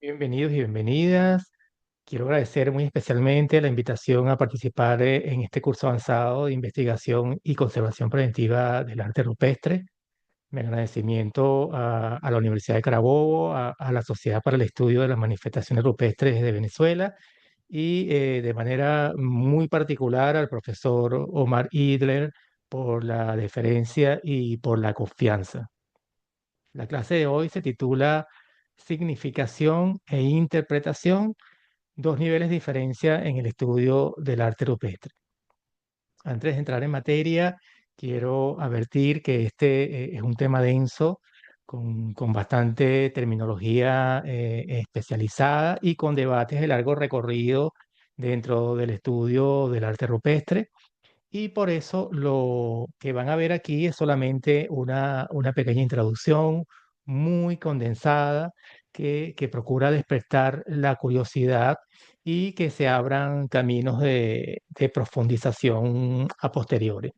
Bienvenidos y bienvenidas. Quiero agradecer muy especialmente la invitación a participar en este curso avanzado de investigación y conservación preventiva del arte rupestre. Mi agradecimiento a la Universidad de Carabobo, a la Sociedad para el Estudio de las Manifestaciones Rupestres de Venezuela y de manera muy particular al profesor Omar Idler por la deferencia y por la confianza. La clase de hoy se titula Significación e Interpretación, dos niveles de diferencia en el estudio del arte rupestre. Antes de entrar en materia, quiero advertir que este es un tema denso, con bastante terminología especializada y con debates de largo recorrido dentro del estudio del arte rupestre. Y por eso lo que van a ver aquí es solamente una pequeña introducción muy condensada que procura despertar la curiosidad y que se abran caminos de profundización a posteriori.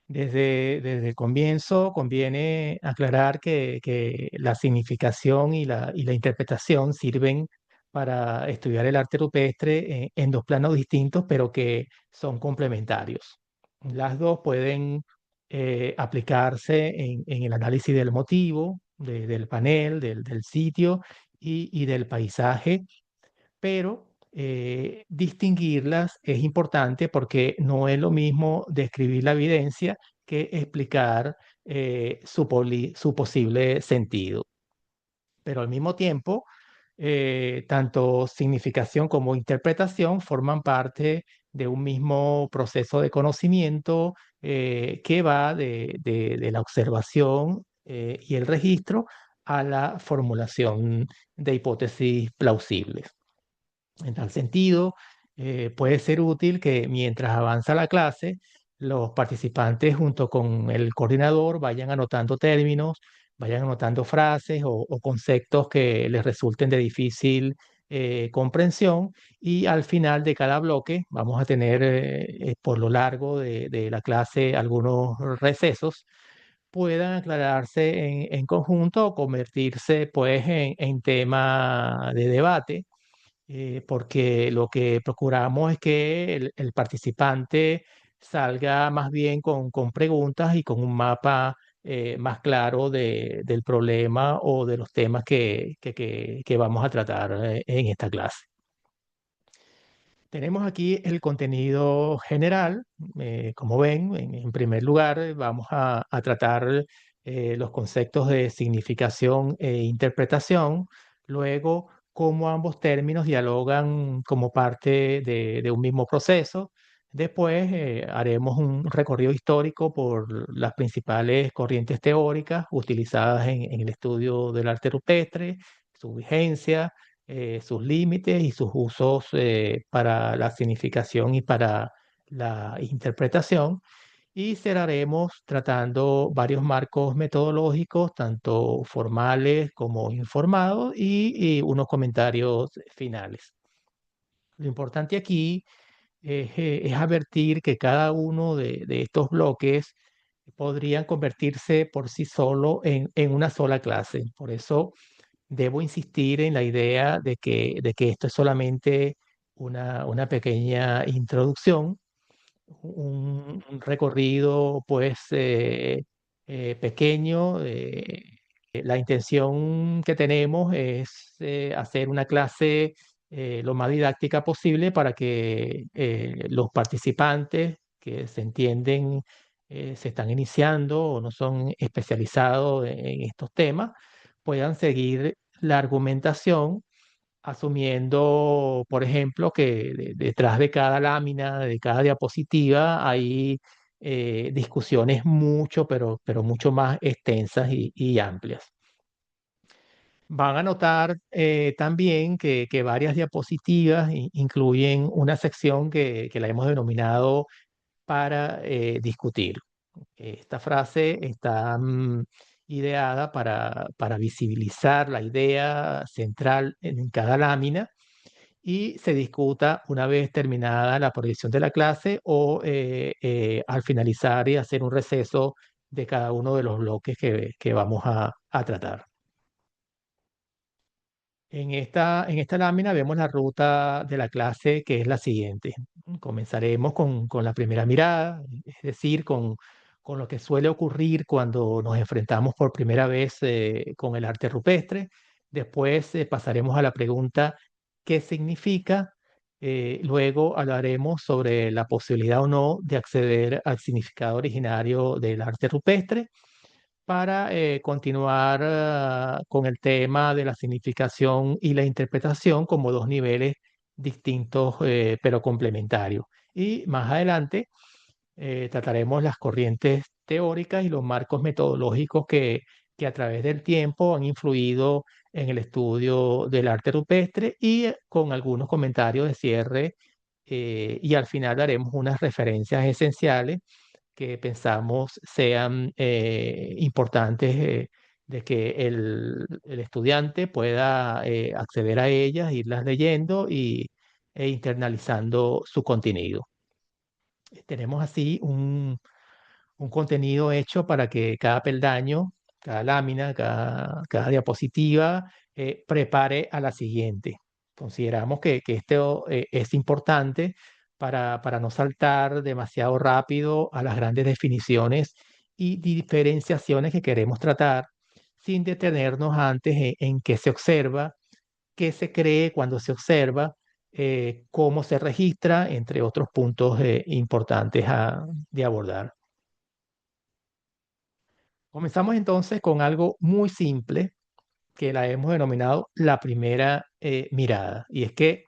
Desde el comienzo conviene aclarar que la significación y la interpretación sirven para estudiar el arte rupestre en dos planos distintos, pero que son complementarios. Las dos pueden aplicarse en el análisis del motivo, del panel, del sitio y del paisaje, pero distinguirlas es importante porque no es lo mismo describir la evidencia que explicar su posible sentido. Pero al mismo tiempo, tanto significación como interpretación forman parte de un mismo proceso de conocimiento que va de la observación y el registro a la formulación de hipótesis plausibles. En tal sentido, puede ser útil que mientras avanza la clase, los participantes junto con el coordinador vayan anotando términos, vayan anotando frases o conceptos que les resulten de difícil comprensión, y al final de cada bloque vamos a tener por lo largo de la clase algunos recesos, puedan aclararse en conjunto o convertirse pues en tema de debate, porque lo que procuramos es que el participante salga más bien con preguntas y con un mapa más claro del problema o de los temas que vamos a tratar en esta clase. Tenemos aquí el contenido general. Como ven, en primer lugar vamos a tratar los conceptos de significación e interpretación. Luego, cómo ambos términos dialogan como parte de un mismo proceso. Después haremos un recorrido histórico por las principales corrientes teóricas utilizadas en el estudio del arte rupestre, su vigencia, sus límites y sus usos para la significación y para la interpretación. Y cerraremos tratando varios marcos metodológicos, tanto formales como informados, y unos comentarios finales. Lo importante aquí es advertir que cada uno de estos bloques podrían convertirse por sí solo en una sola clase. Por eso debo insistir en la idea de que esto es solamente una pequeña introducción, un recorrido pues pequeño. La intención que tenemos es hacer una clase lo más didáctica posible para que los participantes que se entienden se están iniciando o no son especializados en estos temas puedan seguir la argumentación, asumiendo, por ejemplo, que detrás de cada lámina, de cada diapositiva, hay discusiones mucho, pero mucho más extensas y amplias. Van a notar también que varias diapositivas incluyen una sección que la hemos denominado para discutir. Esta frase está ideada para visibilizar la idea central en cada lámina y se discuta una vez terminada la proyección de la clase o al finalizar y hacer un receso de cada uno de los bloques que vamos a tratar. En esta lámina vemos la ruta de la clase que es la siguiente. Comenzaremos con la primera mirada, es decir, con lo que suele ocurrir cuando nos enfrentamos por primera vez con el arte rupestre. Después pasaremos a la pregunta ¿qué significa? Luego hablaremos sobre la posibilidad o no de acceder al significado originario del arte rupestre para continuar con el tema de la significación y la interpretación como dos niveles distintos pero complementarios. Y más adelante trataremos las corrientes teóricas y los marcos metodológicos que a través del tiempo han influido en el estudio del arte rupestre y con algunos comentarios de cierre y al final daremos unas referencias esenciales que pensamos sean importantes de que el estudiante pueda acceder a ellas, irlas leyendo e internalizando su contenido. Tenemos así un contenido hecho para que cada peldaño, cada lámina, cada diapositiva prepare a la siguiente. Consideramos que esto es importante para no saltar demasiado rápido a las grandes definiciones y diferenciaciones que queremos tratar, sin detenernos antes en qué se observa, qué se cree cuando se observa, cómo se registra, entre otros puntos importantes de abordar. Comenzamos entonces con algo muy simple que la hemos denominado la primera mirada. Y es que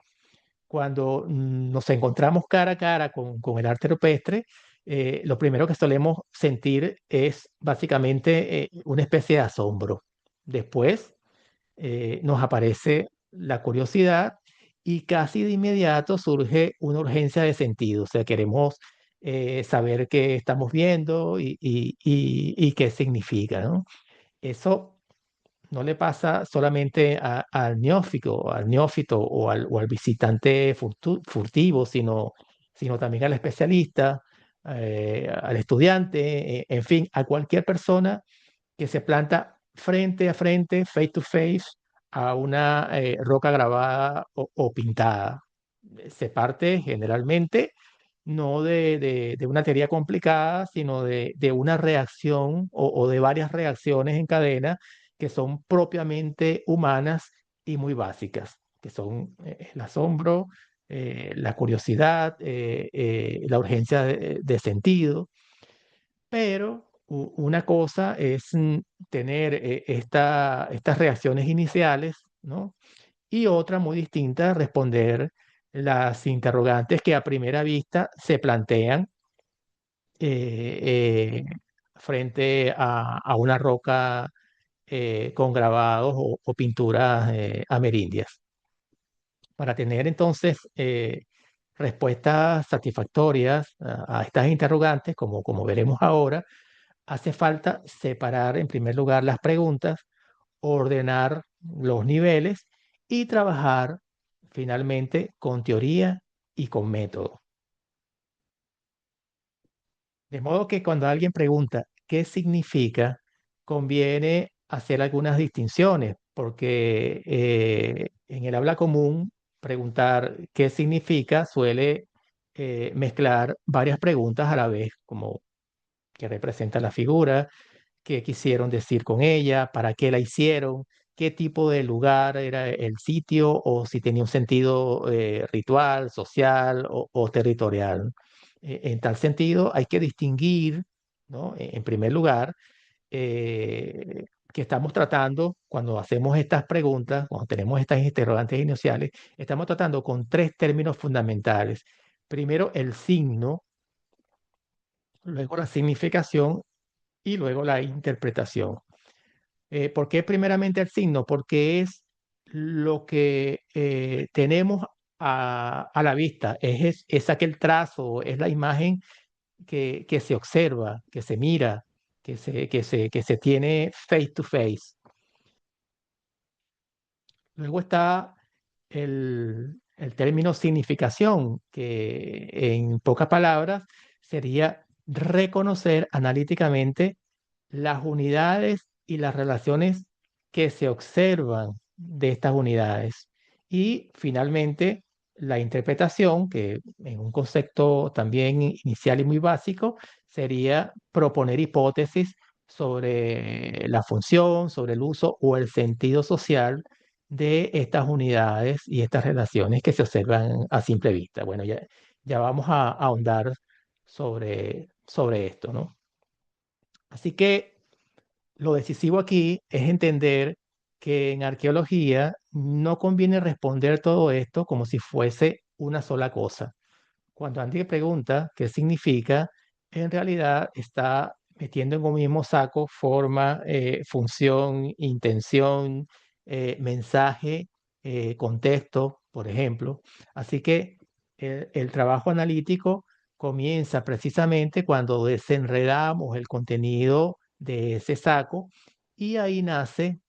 cuando nos encontramos cara a cara con el arte rupestre, lo primero que solemos sentir es básicamente una especie de asombro. Después nos aparece la curiosidad y casi de inmediato surge una urgencia de sentido. O sea, queremos saber qué estamos viendo y qué significa, ¿no? Eso no le pasa solamente al neófito o al visitante furtivo, sino también al especialista, al estudiante, en fin, a cualquier persona que se planta frente a frente, face to face, a una roca grabada o pintada. Se parte generalmente no de una teoría complicada, sino de una reacción o de varias reacciones en cadena que son propiamente humanas y muy básicas, que son el asombro, la curiosidad, la urgencia de sentido. Pero una cosa es tener estas reacciones iniciales, ¿no? Y otra muy distinta, responder las interrogantes que a primera vista se plantean eh, frente a una roca con grabados o pinturas amerindias. Para tener entonces respuestas satisfactorias a estas interrogantes, como veremos ahora, hace falta separar en primer lugar las preguntas, ordenar los niveles y trabajar finalmente con teoría y con método. De modo que cuando alguien pregunta qué significa, conviene hacer algunas distinciones, porque en el habla común preguntar qué significa suele mezclar varias preguntas a la vez, como qué representa la figura, qué quisieron decir con ella, para qué la hicieron, qué tipo de lugar era el sitio o si tenía un sentido ritual, social o territorial. En tal sentido, hay que distinguir, ¿no? En primer lugar, eh, que estamos tratando, cuando hacemos estas preguntas, cuando tenemos estas interrogantes iniciales, estamos tratando con tres términos fundamentales. Primero, el signo, luego la significación y luego la interpretación. ¿Por qué primeramente el signo? Porque es lo que tenemos a la vista, es aquel trazo, es la imagen que se observa, que se mira, que se tiene face to face. Luego está el término significación, que en pocas palabras sería reconocer analíticamente las unidades y las relaciones que se observan de estas unidades. Y finalmente, la interpretación, que en un concepto también inicial y muy básico, sería proponer hipótesis sobre la función, sobre el uso o el sentido social de estas unidades y estas relaciones que se observan a simple vista. Bueno, ya vamos a ahondar sobre esto, ¿no? Así que lo decisivo aquí es entender que en arqueología no conviene responder todo esto como si fuese una sola cosa. Cuando alguien pregunta qué significa, en realidad está metiendo en un mismo saco forma, función, intención, mensaje, contexto, por ejemplo. Así que el trabajo analítico comienza precisamente cuando desenredamos el contenido de ese saco y ahí nace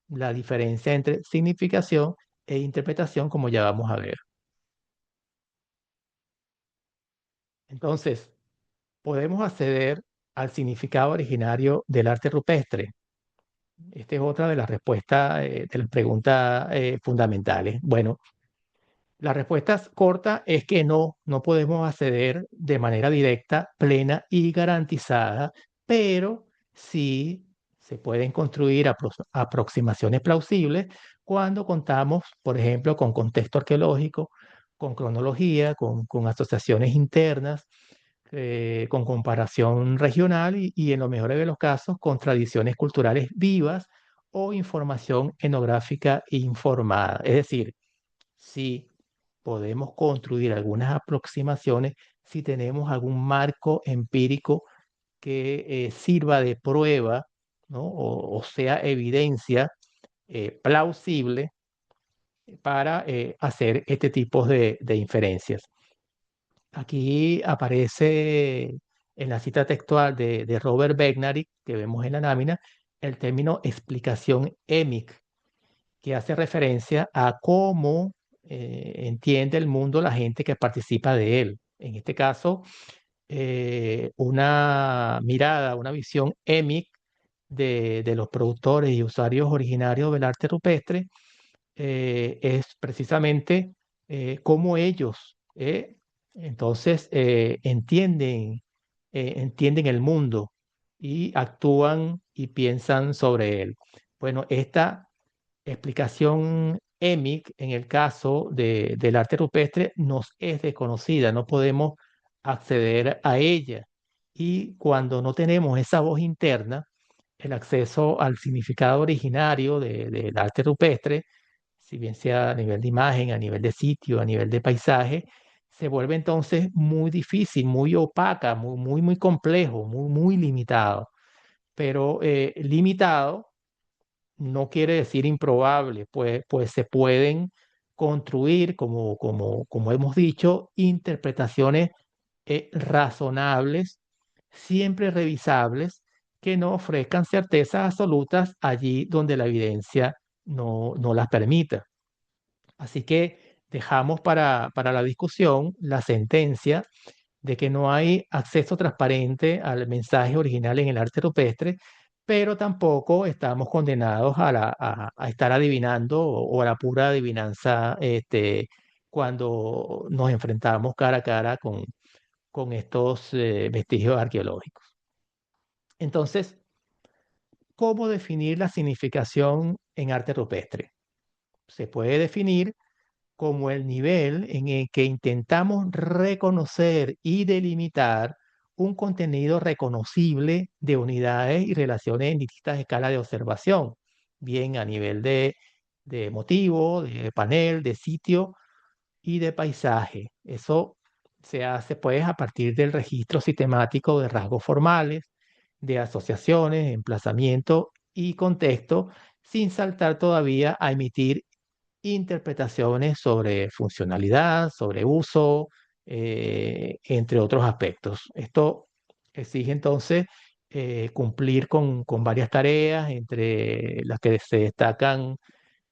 la diferencia entre significación e interpretación, como ya vamos a ver. Entonces, podemos acceder al significado originario del arte rupestre. Esta es otra de las respuestas, de las preguntas fundamentales. Bueno, la respuesta corta es que no podemos acceder de manera directa, plena y garantizada, pero sí se pueden construir aproximaciones plausibles cuando contamos, por ejemplo, con contexto arqueológico, con cronología, con asociaciones internas, con comparación regional y en lo mejor de los casos, con tradiciones culturales vivas o información etnográfica informada. Es decir, si podemos construir algunas aproximaciones, si tenemos algún marco empírico que sirva de prueba, ¿no? O sea, evidencia plausible para hacer este tipo de inferencias. Aquí aparece en la cita textual de Robert Bednarik, que vemos en la lámina, el término explicación EMIC, que hace referencia a cómo entiende el mundo la gente que participa de él. En este caso, una mirada, una visión EMIC de los productores y usuarios originarios del arte rupestre es precisamente cómo ellos entonces entienden el mundo y actúan y piensan sobre él. Bueno, esta explicación EMIC en el caso del arte rupestre nos es desconocida, no podemos acceder a ella. Y cuando no tenemos esa voz interna, el acceso al significado originario del arte rupestre, si bien sea a nivel de imagen, a nivel de sitio, a nivel de paisaje, se vuelve entonces muy difícil, muy opaca, muy complejo, muy limitado. Pero limitado no quiere decir improbable, pues se pueden construir, como hemos dicho, interpretaciones razonables, siempre revisables, que no ofrezcan certezas absolutas allí donde la evidencia no las permita. Así que dejamos para la discusión la sentencia de que no hay acceso transparente al mensaje original en el arte rupestre, pero tampoco estamos condenados a estar adivinando o a la pura adivinanza cuando nos enfrentamos cara a cara con estos vestigios arqueológicos. Entonces, ¿cómo definir la significación en arte rupestre? Se puede definir como el nivel en el que intentamos reconocer y delimitar un contenido reconocible de unidades y relaciones en distintas escalas de observación, bien a nivel de motivo, de panel, de sitio y de paisaje. Eso se hace pues a partir del registro sistemático de rasgos formales, de asociaciones, emplazamiento y contexto, sin saltar todavía a emitir interpretaciones sobre funcionalidad, sobre uso, entre otros aspectos. Esto exige entonces cumplir con varias tareas, entre las que se destacan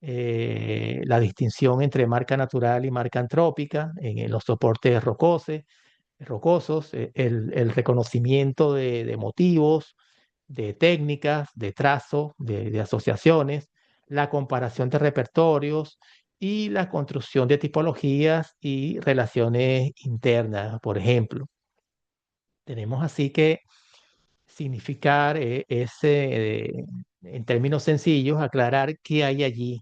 la distinción entre marca natural y marca antrópica en los soportes rocosos, el reconocimiento de motivos, de técnicas, de trazo, de asociaciones, la comparación de repertorios y la construcción de tipologías y relaciones internas, por ejemplo. Tenemos así que significar en términos sencillos, aclarar qué hay allí,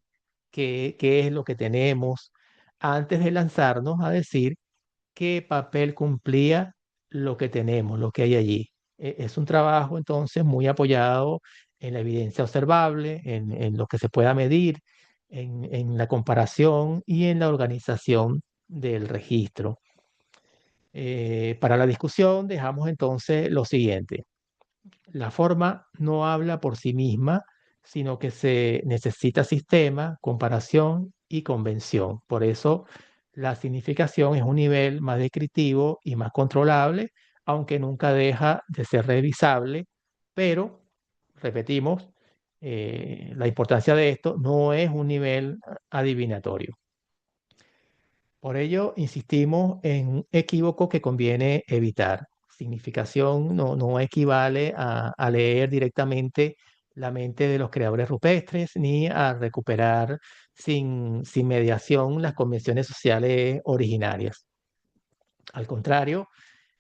qué es lo que tenemos, antes de lanzarnos a decir qué papel cumplía lo que tenemos, lo que hay allí. Es un trabajo entonces muy apoyado en la evidencia observable, en lo que se pueda medir, en la comparación y en la organización del registro. Para la discusión dejamos entonces lo siguiente. La forma no habla por sí misma, sino que se necesita sistema, comparación y convención. Por eso la significación es un nivel más descriptivo y más controlable, aunque nunca deja de ser revisable, pero, repetimos, la importancia de esto no es un nivel adivinatorio. Por ello, insistimos en un equívoco que conviene evitar. Significación no equivale a leer directamente la mente de los creadores rupestres ni a recuperar sin mediación las convenciones sociales originarias. Al contrario,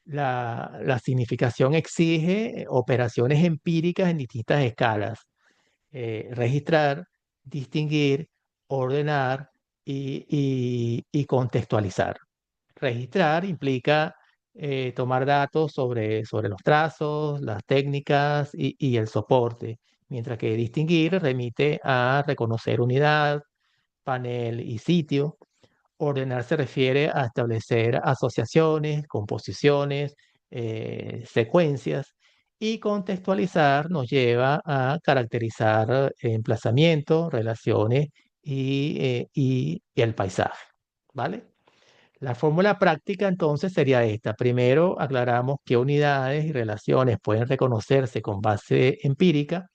la significación exige operaciones empíricas en distintas escalas, registrar, distinguir, ordenar y contextualizar. Registrar implica tomar datos sobre los trazos, las técnicas y el soporte, mientras que distinguir remite a reconocer unidad, panel y sitio. Ordenar se refiere a establecer asociaciones, composiciones, secuencias, y contextualizar nos lleva a caracterizar emplazamientos, relaciones y el paisaje, ¿vale? La fórmula práctica entonces sería esta. Primero aclaramos qué unidades y relaciones pueden reconocerse con base empírica.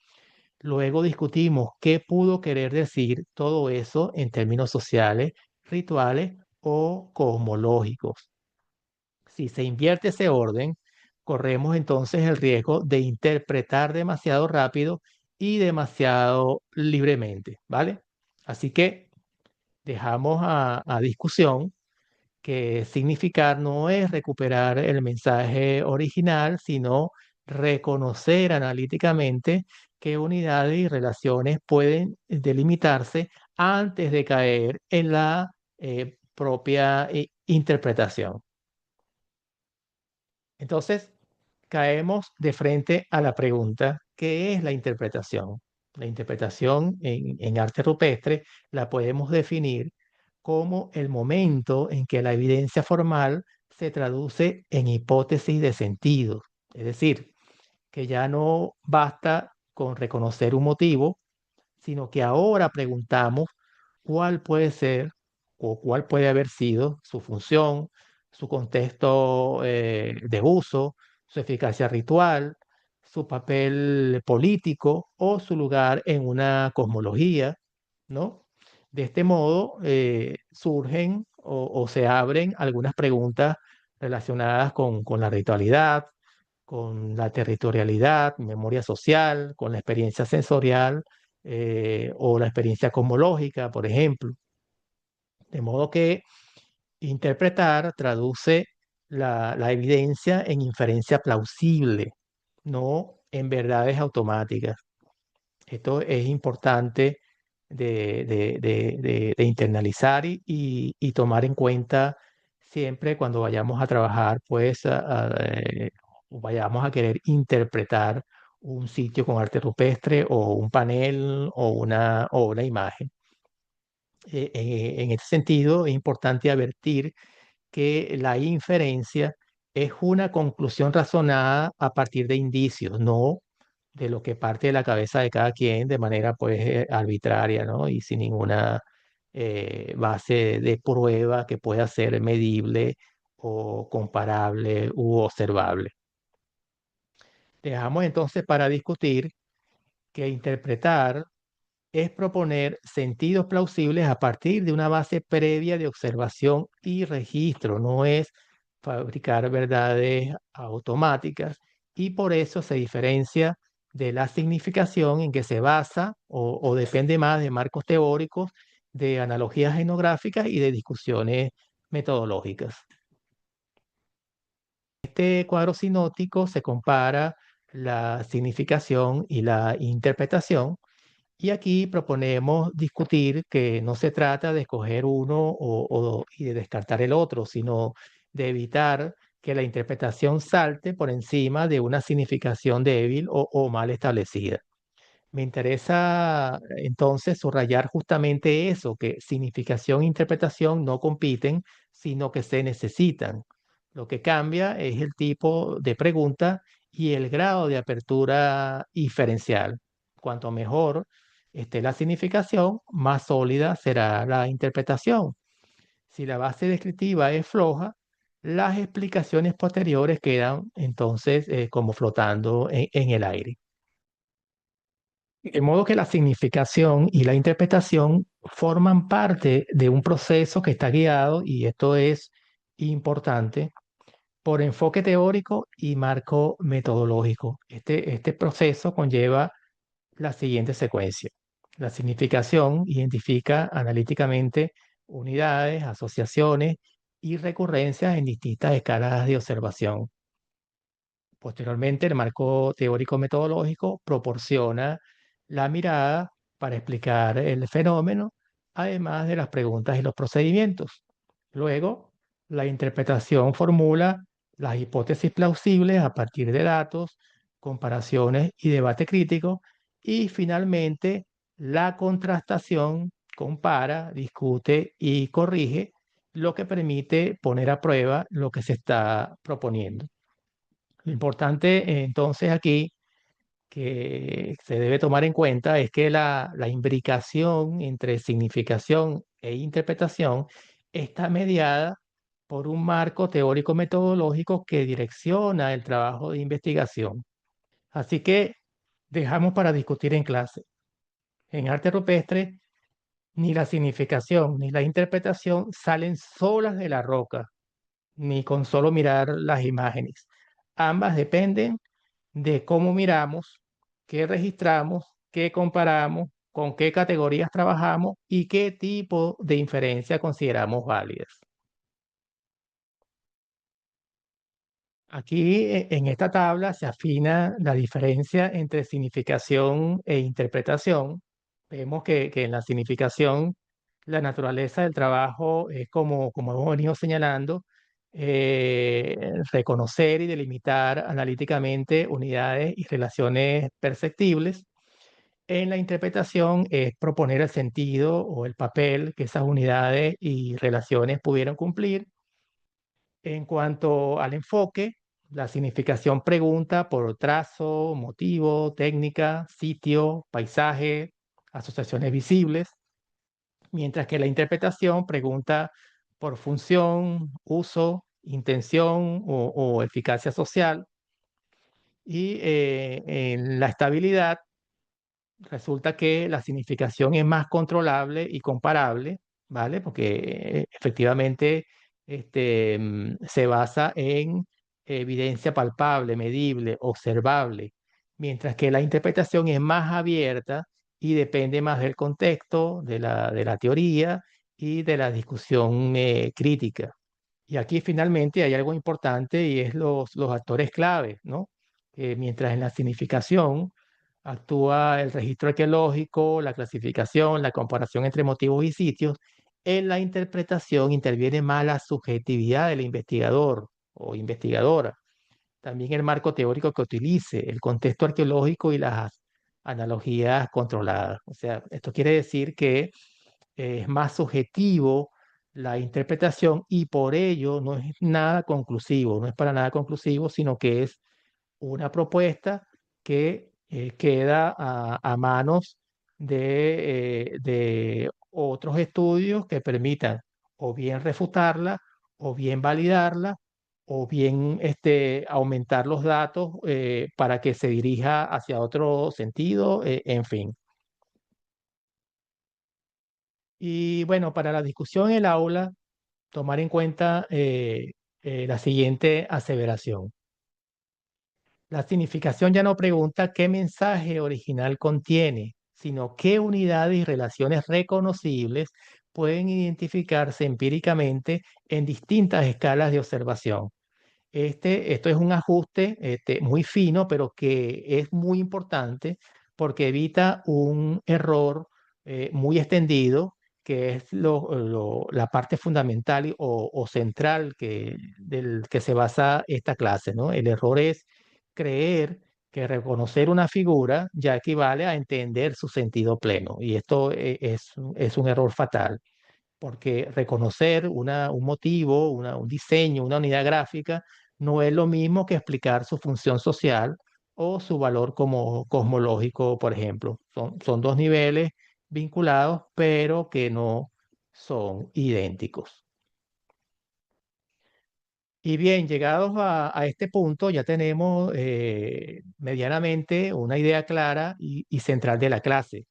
Luego discutimos qué pudo querer decir todo eso en términos sociales, rituales o cosmológicos. Si se invierte ese orden, corremos entonces el riesgo de interpretar demasiado rápido y demasiado libremente, ¿vale? Así que dejamos a discusión que significar no es recuperar el mensaje original, sino reconocer analíticamente qué unidades y relaciones pueden delimitarse antes de caer en la propia interpretación. Entonces, caemos de frente a la pregunta, ¿qué es la interpretación? La interpretación en arte rupestre la podemos definir como el momento en que la evidencia formal se traduce en hipótesis de sentido. Es decir, que ya no basta con reconocer un motivo, sino que ahora preguntamos cuál puede ser o cuál puede haber sido su función, su contexto de uso, su eficacia ritual, su papel político o su lugar en una cosmología, ¿no? De este modo surgen o se abren algunas preguntas relacionadas con la ritualidad, con la territorialidad, memoria social, con la experiencia sensorial o la experiencia cosmológica, por ejemplo. De modo que interpretar traduce la evidencia en inferencia plausible, no en verdades automáticas. Esto es importante de internalizar y tomar en cuenta siempre cuando vayamos a trabajar, pues, o vayamos a querer interpretar un sitio con arte rupestre o un panel o una imagen. En este sentido, es importante advertir que la inferencia es una conclusión razonada a partir de indicios, no de lo que parte de la cabeza de cada quien de manera pues arbitraria, ¿no? Y sin ninguna base de prueba que pueda ser medible o comparable u observable. Dejamos entonces para discutir que interpretar es proponer sentidos plausibles a partir de una base previa de observación y registro, no es fabricar verdades automáticas y por eso se diferencia de la significación en que se basa o depende más de marcos teóricos, de analogías etnográficas y de discusiones metodológicas. Este cuadro sinóptico se compara la significación y la interpretación, y aquí proponemos discutir que no se trata de escoger uno y de descartar el otro, sino de evitar que la interpretación salte por encima de una significación débil o mal establecida. Me interesa entonces subrayar justamente eso, que significación e interpretación no compiten, sino que se necesitan. Lo que cambia es el tipo de pregunta y el grado de apertura inferencial. Cuanto mejor esté la significación, más sólida será la interpretación. Si la base descriptiva es floja, las explicaciones posteriores quedan entonces como flotando en el aire. De modo que la significación y la interpretación forman parte de un proceso que está guiado, y esto es importante, por enfoque teórico y marco metodológico. Este proceso conlleva la siguiente secuencia. La significación identifica analíticamente unidades, asociaciones y recurrencias en distintas escalas de observación. Posteriormente, el marco teórico metodológico proporciona la mirada para explicar el fenómeno, además de las preguntas y los procedimientos. Luego, la interpretación formula las hipótesis plausibles a partir de datos, comparaciones y debate crítico. Y finalmente, la contrastación compara, discute y corrige, lo que permite poner a prueba lo que se está proponiendo. Lo importante entonces aquí que se debe tomar en cuenta es que la imbricación entre significación e interpretación está mediada por un marco teórico metodológico que direcciona el trabajo de investigación. Así que dejamos para discutir en clase. En arte rupestre, ni la significación ni la interpretación salen solas de la roca, ni con solo mirar las imágenes. Ambas dependen de cómo miramos, qué registramos, qué comparamos, con qué categorías trabajamos y qué tipo de inferencia consideramos válidas. Aquí en esta tabla se afina la diferencia entre significación e interpretación. Vemos que en la significación la naturaleza del trabajo es como hemos venido señalando, reconocer y delimitar analíticamente unidades y relaciones perceptibles. En la interpretación es proponer el sentido o el papel que esas unidades y relaciones pudieron cumplir. En cuanto al enfoque, la significación pregunta por trazo, motivo, técnica, sitio, paisaje, asociaciones visibles, mientras que la interpretación pregunta por función, uso, intención o eficacia social. Y en la estabilidad resulta que la significación es más controlable y comparable, ¿vale? Porque efectivamente se basa en evidencia palpable, medible, observable, mientras que la interpretación es más abierta y depende más del contexto, de la teoría y de la discusión crítica. Y aquí finalmente hay algo importante y es los actores claves, ¿no? Mientras en la significación actúa el registro arqueológico, la clasificación, la comparación entre motivos y sitios, en la interpretación interviene más la subjetividad del investigador o investigadora. También el marco teórico que utilice, el contexto arqueológico y las analogías controladas. O sea, esto quiere decir que es más subjetivo la interpretación y por ello no es nada conclusivo, no es para nada conclusivo, sino que es una propuesta que queda a manos de otros estudios que permitan o bien refutarla, o bien validarla, o bien aumentar los datos para que se dirija hacia otro sentido, en fin. Y bueno, para la discusión en el aula, tomar en cuenta la siguiente aseveración. La significación ya no pregunta qué mensaje original contiene, sino qué unidades y relaciones reconocibles pueden identificarse empíricamente en distintas escalas de observación. Esto es un ajuste muy fino, pero que es muy importante porque evita un error muy extendido, que es la parte fundamental o central del que se basa esta clase, ¿no? El error es creer que reconocer una figura ya equivale a entender su sentido pleno, y esto es un error fatal porque reconocer un motivo, un diseño, una unidad gráfica, no es lo mismo que explicar su función social o su valor como cosmológico, por ejemplo. Son dos niveles vinculados, pero que no son idénticos. Y bien, llegados a este punto, ya tenemos medianamente una idea clara y central de la clase,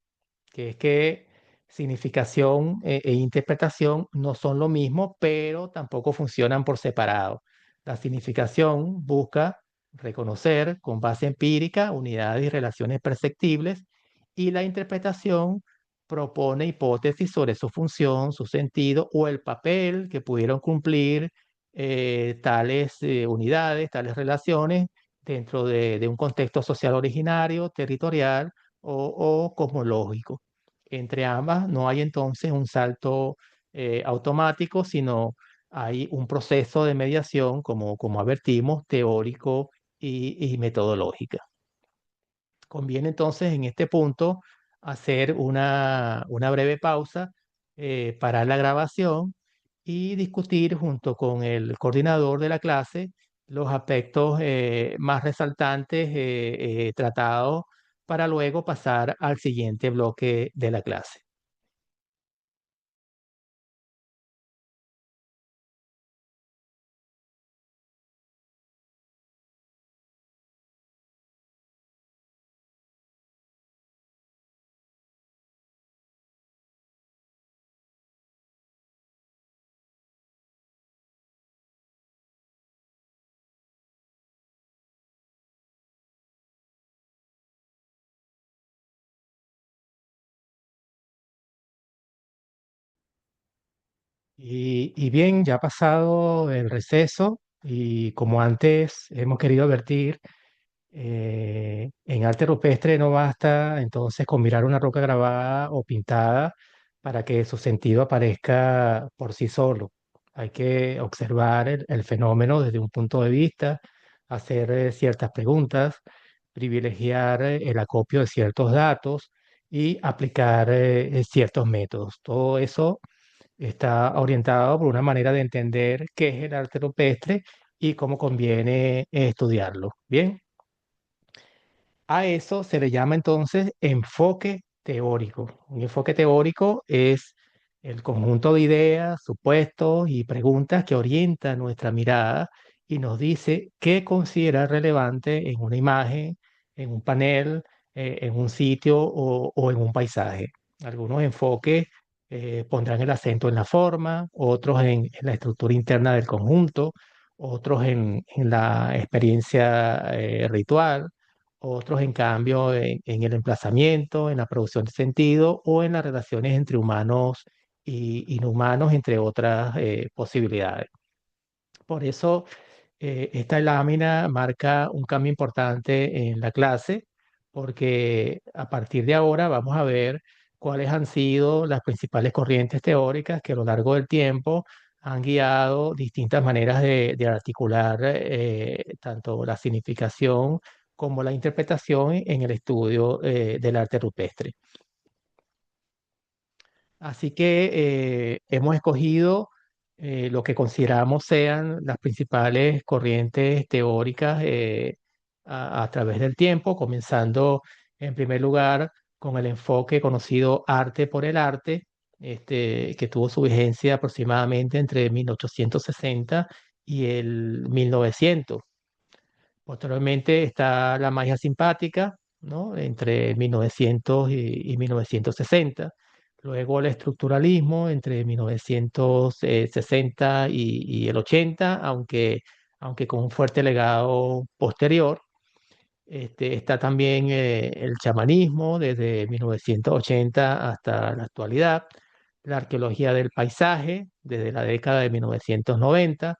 que es que significación e interpretación no son lo mismo, pero tampoco funcionan por separado. La significación busca reconocer con base empírica unidades y relaciones perceptibles, y la interpretación propone hipótesis sobre su función, su sentido o el papel que pudieron cumplir tales unidades, tales relaciones dentro de un contexto social originario, territorial o cosmológico. Entre ambas no hay entonces un salto automático, sino hay un proceso de mediación, como advertimos, teórico y metodológica. Conviene entonces en este punto hacer una breve pausa, parar la grabación y discutir junto con el coordinador de la clase los aspectos más resaltantes tratados para luego pasar al siguiente bloque de la clase. Y bien, ya ha pasado el receso y como antes hemos querido advertir, en arte rupestre no basta entonces con mirar una roca grabada o pintada para que su sentido aparezca por sí solo. Hay que observar el fenómeno desde un punto de vista, hacer ciertas preguntas, privilegiar el acopio de ciertos datos y aplicar ciertos métodos. Todo eso está orientado por una manera de entender qué es el arte rupestre y cómo conviene estudiarlo. Bien. A eso se le llama entonces enfoque teórico. Un enfoque teórico es el conjunto de ideas, supuestos y preguntas que orienta nuestra mirada y nos dice qué considera relevante en una imagen, en un panel, en un sitio o en un paisaje. Algunos enfoques pondrán el acento en la forma, otros en la estructura interna del conjunto, otros en la experiencia ritual, otros, en cambio, en el emplazamiento, en la producción de sentido o en las relaciones entre humanos y inhumanos, entre otras posibilidades. Por eso, esta lámina marca un cambio importante en la clase, porque a partir de ahora vamos a ver cuáles han sido las principales corrientes teóricas que a lo largo del tiempo han guiado distintas maneras de articular tanto la significación como la interpretación en el estudio del arte rupestre. Así que hemos escogido lo que consideramos sean las principales corrientes teóricas a través del tiempo, comenzando en primer lugar con el enfoque conocido arte por el arte, que tuvo su vigencia aproximadamente entre 1860 y el 1900. Posteriormente está la magia simpática, ¿no? Entre 1900 y 1960. Luego el estructuralismo entre 1960 y el 80, aunque con un fuerte legado posterior. Está también el chamanismo desde 1980 hasta la actualidad, la arqueología del paisaje desde la década de 1990,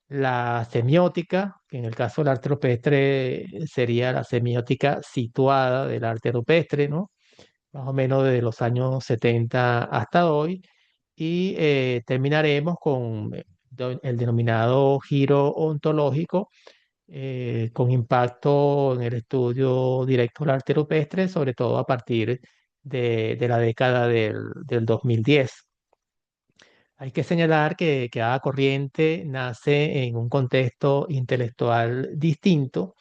la semiótica, que en el caso del arte rupestre sería la semiótica situada del arte rupestre, ¿no? Más o menos desde los años 70 hasta hoy, y terminaremos con el denominado giro ontológico, con impacto en el estudio directo del arte rupestre, sobre todo a partir de la década del 2010. Hay que señalar que cada corriente nace en un contexto intelectual distinto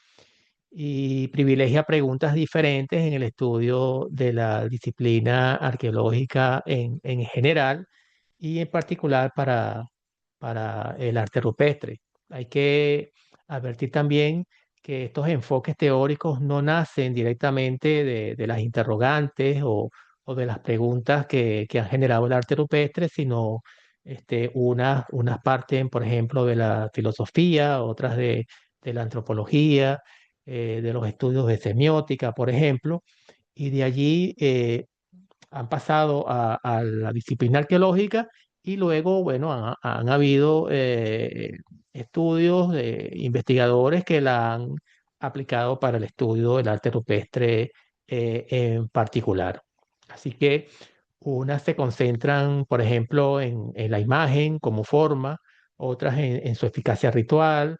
y privilegia preguntas diferentes en el estudio de la disciplina arqueológica en general y en particular para el arte rupestre. Hay que advertir también que estos enfoques teóricos no nacen directamente de las interrogantes o de las preguntas que han generado el arte rupestre, sino unas parten, por ejemplo, de la filosofía, otras de la antropología, de los estudios de semiótica, por ejemplo, y de allí han pasado a la disciplina arqueológica y luego, bueno, han habido estudios de investigadores que la han aplicado para el estudio del arte rupestre en particular. Así que unas se concentran, por ejemplo, en la imagen como forma, otras en su eficacia ritual,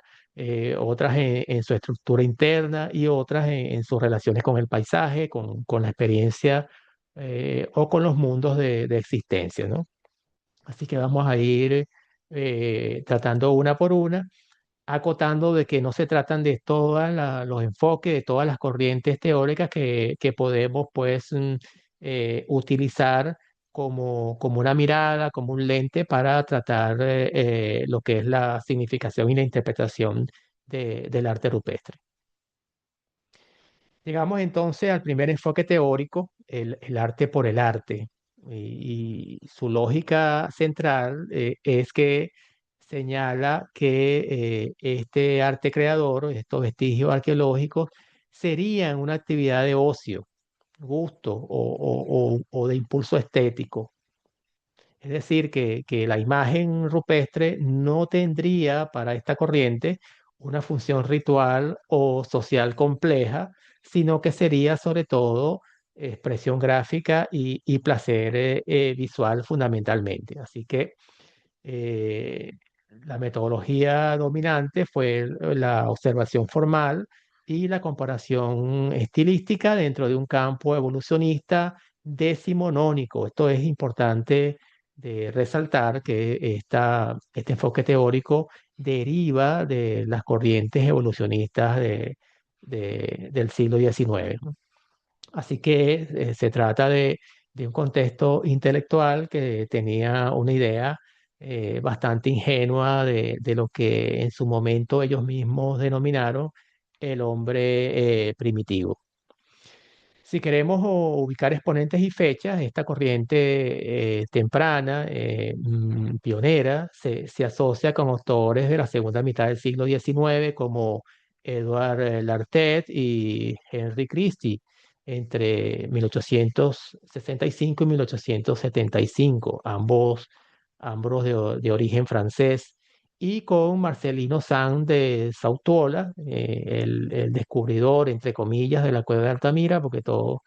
otras en su estructura interna y otras en sus relaciones con el paisaje, con la experiencia o con los mundos de existencia, ¿no? Así que vamos a ir tratando una por una, acotando de que no se tratan de todos los enfoques, de todas las corrientes teóricas que podemos pues utilizar como una mirada, como un lente para tratar lo que es la significación y la interpretación del arte rupestre. Llegamos entonces al primer enfoque teórico, el arte por el arte. Y su lógica central es que señala que este arte creador, estos vestigios arqueológicos, serían una actividad de ocio, gusto o de impulso estético. Es decir, que la imagen rupestre no tendría para esta corriente una función ritual o social compleja, sino que sería sobre todo expresión gráfica y placer visual fundamentalmente. Así que eh, la metodología dominante fue la observación formal y la comparación estilística dentro de un campo evolucionista decimonónico. Esto es importante de resaltar que este enfoque teórico deriva de las corrientes evolucionistas del siglo XIX, ¿no? Así que se trata de un contexto intelectual que tenía una idea bastante ingenua de lo que en su momento ellos mismos denominaron el hombre primitivo. Si queremos ubicar exponentes y fechas, esta corriente temprana, pionera, se asocia con autores de la segunda mitad del siglo XIX como Edward Lartet y Henry Christie entre 1865 y 1875, ambos de origen francés, y con Marcelino Sanz de Sautuola, el descubridor, entre comillas, de la cueva de Altamira, porque todos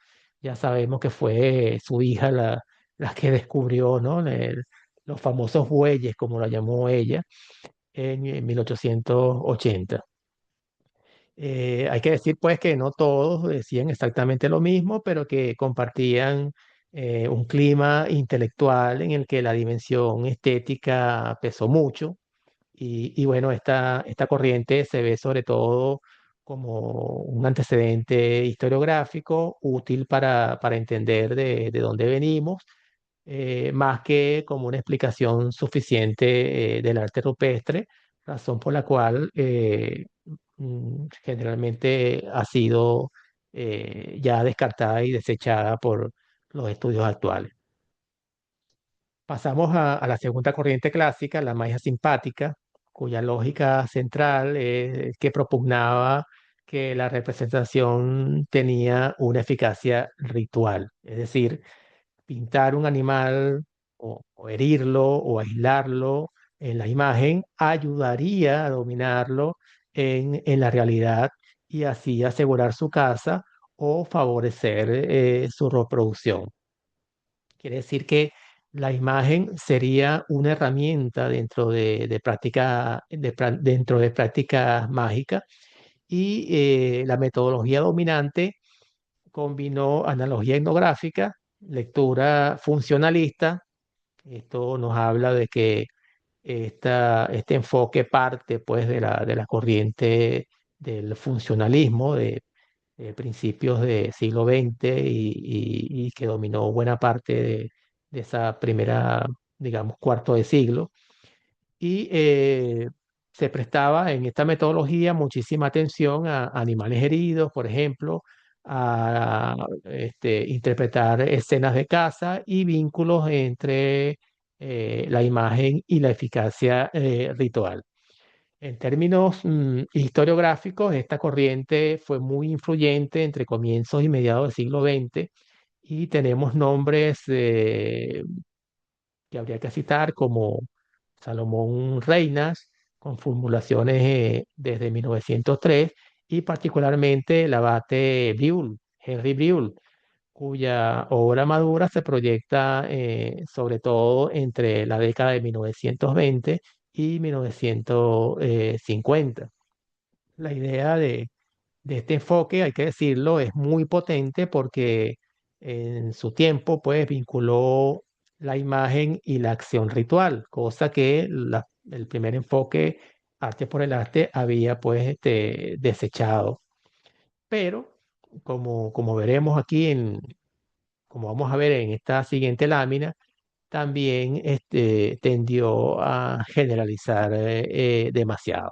ya sabemos que fue su hija la que descubrió, ¿no? Los famosos bueyes, como la llamó ella, en 1880. Hay que decir pues que no todos decían exactamente lo mismo, pero que compartían un clima intelectual en el que la dimensión estética pesó mucho. Y bueno, esta corriente se ve sobre todo como un antecedente historiográfico útil para entender de dónde venimos, más que como una explicación suficiente del arte rupestre, razón por la cual generalmente ha sido ya descartada y desechada por los estudios actuales. Pasamos a la segunda corriente clásica, la magia simpática, cuya lógica central es que propugnaba que la representación tenía una eficacia ritual, es decir, pintar un animal o herirlo o aislarlo en la imagen ayudaría a dominarlo en la realidad y así asegurar su caza o favorecer su reproducción. Quiere decir que la imagen sería una herramienta dentro de prácticas mágicas y la metodología dominante combinó analogía etnográfica, lectura funcionalista. Esto nos habla de que este enfoque parte pues de la corriente del funcionalismo de principios del siglo XX y que dominó buena parte de esa primera, digamos, cuarto de siglo. Y se prestaba en esta metodología muchísima atención a animales heridos, por ejemplo, a interpretar escenas de caza y vínculos entre la imagen y la eficacia ritual. En términos historiográficos, esta corriente fue muy influyente entre comienzos y mediados del siglo XX y tenemos nombres que habría que citar como Salomón Reinas, con formulaciones desde 1903 y particularmente el abate Briul, Henry Briul, cuya obra madura se proyecta sobre todo entre la década de 1920 y 1950. La idea de este enfoque, hay que decirlo, es muy potente porque en su tiempo pues vinculó la imagen y la acción ritual, cosa que el primer enfoque, arte por el arte, había pues desechado. Pero como veremos aquí, como vamos a ver en esta siguiente lámina, también tendió a generalizar demasiado.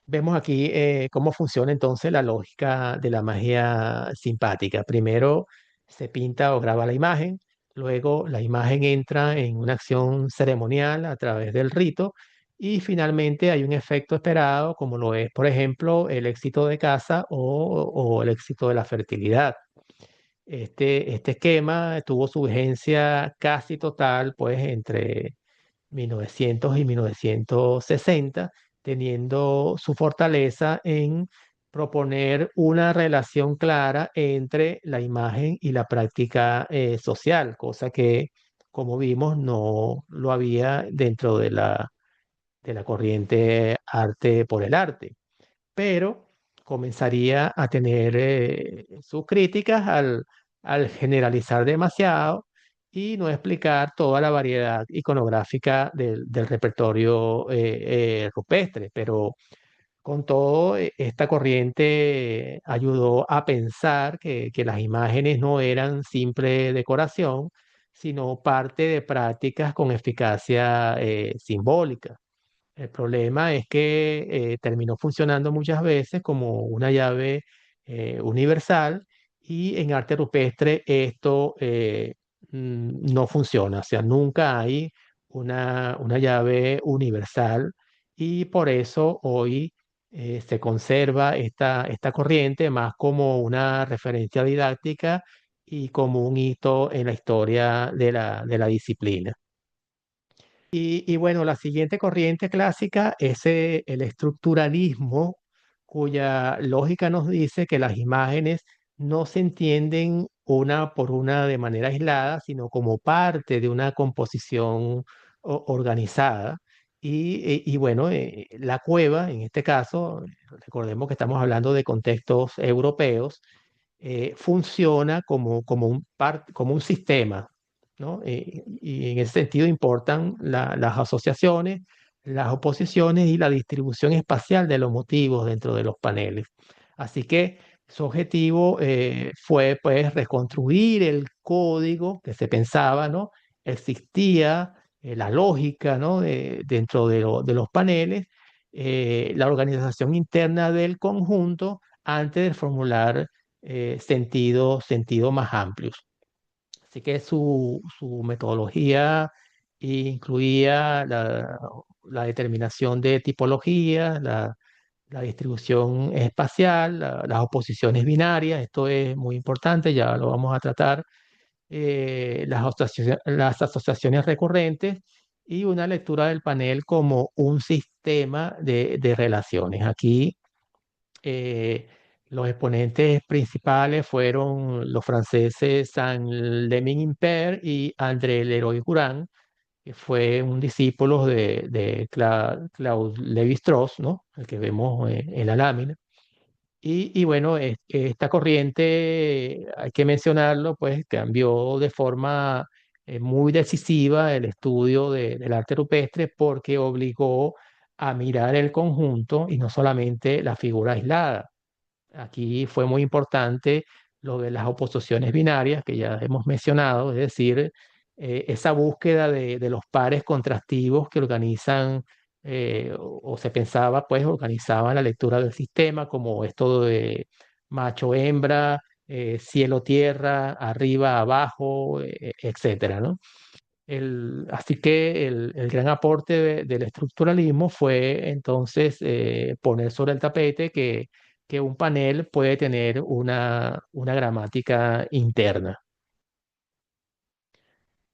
Vemos aquí cómo funciona entonces la lógica de la magia simpática. Primero se pinta o graba la imagen, luego la imagen entra en una acción ceremonial a través del rito y finalmente hay un efecto esperado como lo es, por ejemplo, el éxito de caza o el éxito de la fertilidad. Este esquema tuvo su vigencia casi total pues entre 1900 y 1960, teniendo su fortaleza en proponer una relación clara entre la imagen y la práctica social, cosa que, como vimos, no lo había dentro de la corriente arte por el arte, pero comenzaría a tener sus críticas al generalizar demasiado y no explicar toda la variedad iconográfica del repertorio rupestre. Pero con todo, esta corriente ayudó a pensar que las imágenes no eran simple decoración, sino parte de prácticas con eficacia simbólica. El problema es que terminó funcionando muchas veces como una llave universal y en arte rupestre esto no funciona, o sea, nunca hay una llave universal y por eso hoy se conserva esta corriente más como una referencia didáctica y como un hito en la historia de la disciplina. Y bueno, la siguiente corriente clásica es el estructuralismo, cuya lógica nos dice que las imágenes no se entienden una por una de manera aislada, sino como parte de una composición organizada. Y bueno, la cueva, en este caso, recordemos que estamos hablando de contextos europeos, funciona como un sistema, ¿no? Y en ese sentido importan las asociaciones, las oposiciones y la distribución espacial de los motivos dentro de los paneles. Así que su objetivo fue pues reconstruir el código que se pensaba, ¿no? Existía la lógica, ¿no? Dentro de los paneles, la organización interna del conjunto antes de formular sentidos más amplios. Así que su metodología incluía la determinación de tipologías, la distribución espacial, las oposiciones binarias, esto es muy importante, ya lo vamos a tratar, las asociaciones recurrentes y una lectura del panel como un sistema de relaciones. Aquí eh, los exponentes principales fueron los franceses Saint-Lémin-Imbert y André Leroi-Gourhan, que fue un discípulo de Claude Lévi-Strauss, ¿no? El que vemos en la lámina. Y bueno, esta corriente, hay que mencionarlo, pues cambió de forma muy decisiva el estudio del arte rupestre porque obligó a mirar el conjunto y no solamente la figura aislada. Aquí fue muy importante lo de las oposiciones binarias que ya hemos mencionado, es decir, esa búsqueda de los pares contrastivos que organizan, o se pensaba, pues, organizaban la lectura del sistema, como esto de macho-hembra, cielo-tierra, arriba-abajo, etcétera, ¿no? Así que el gran aporte del estructuralismo fue entonces poner sobre el tapete que un panel puede tener una gramática interna.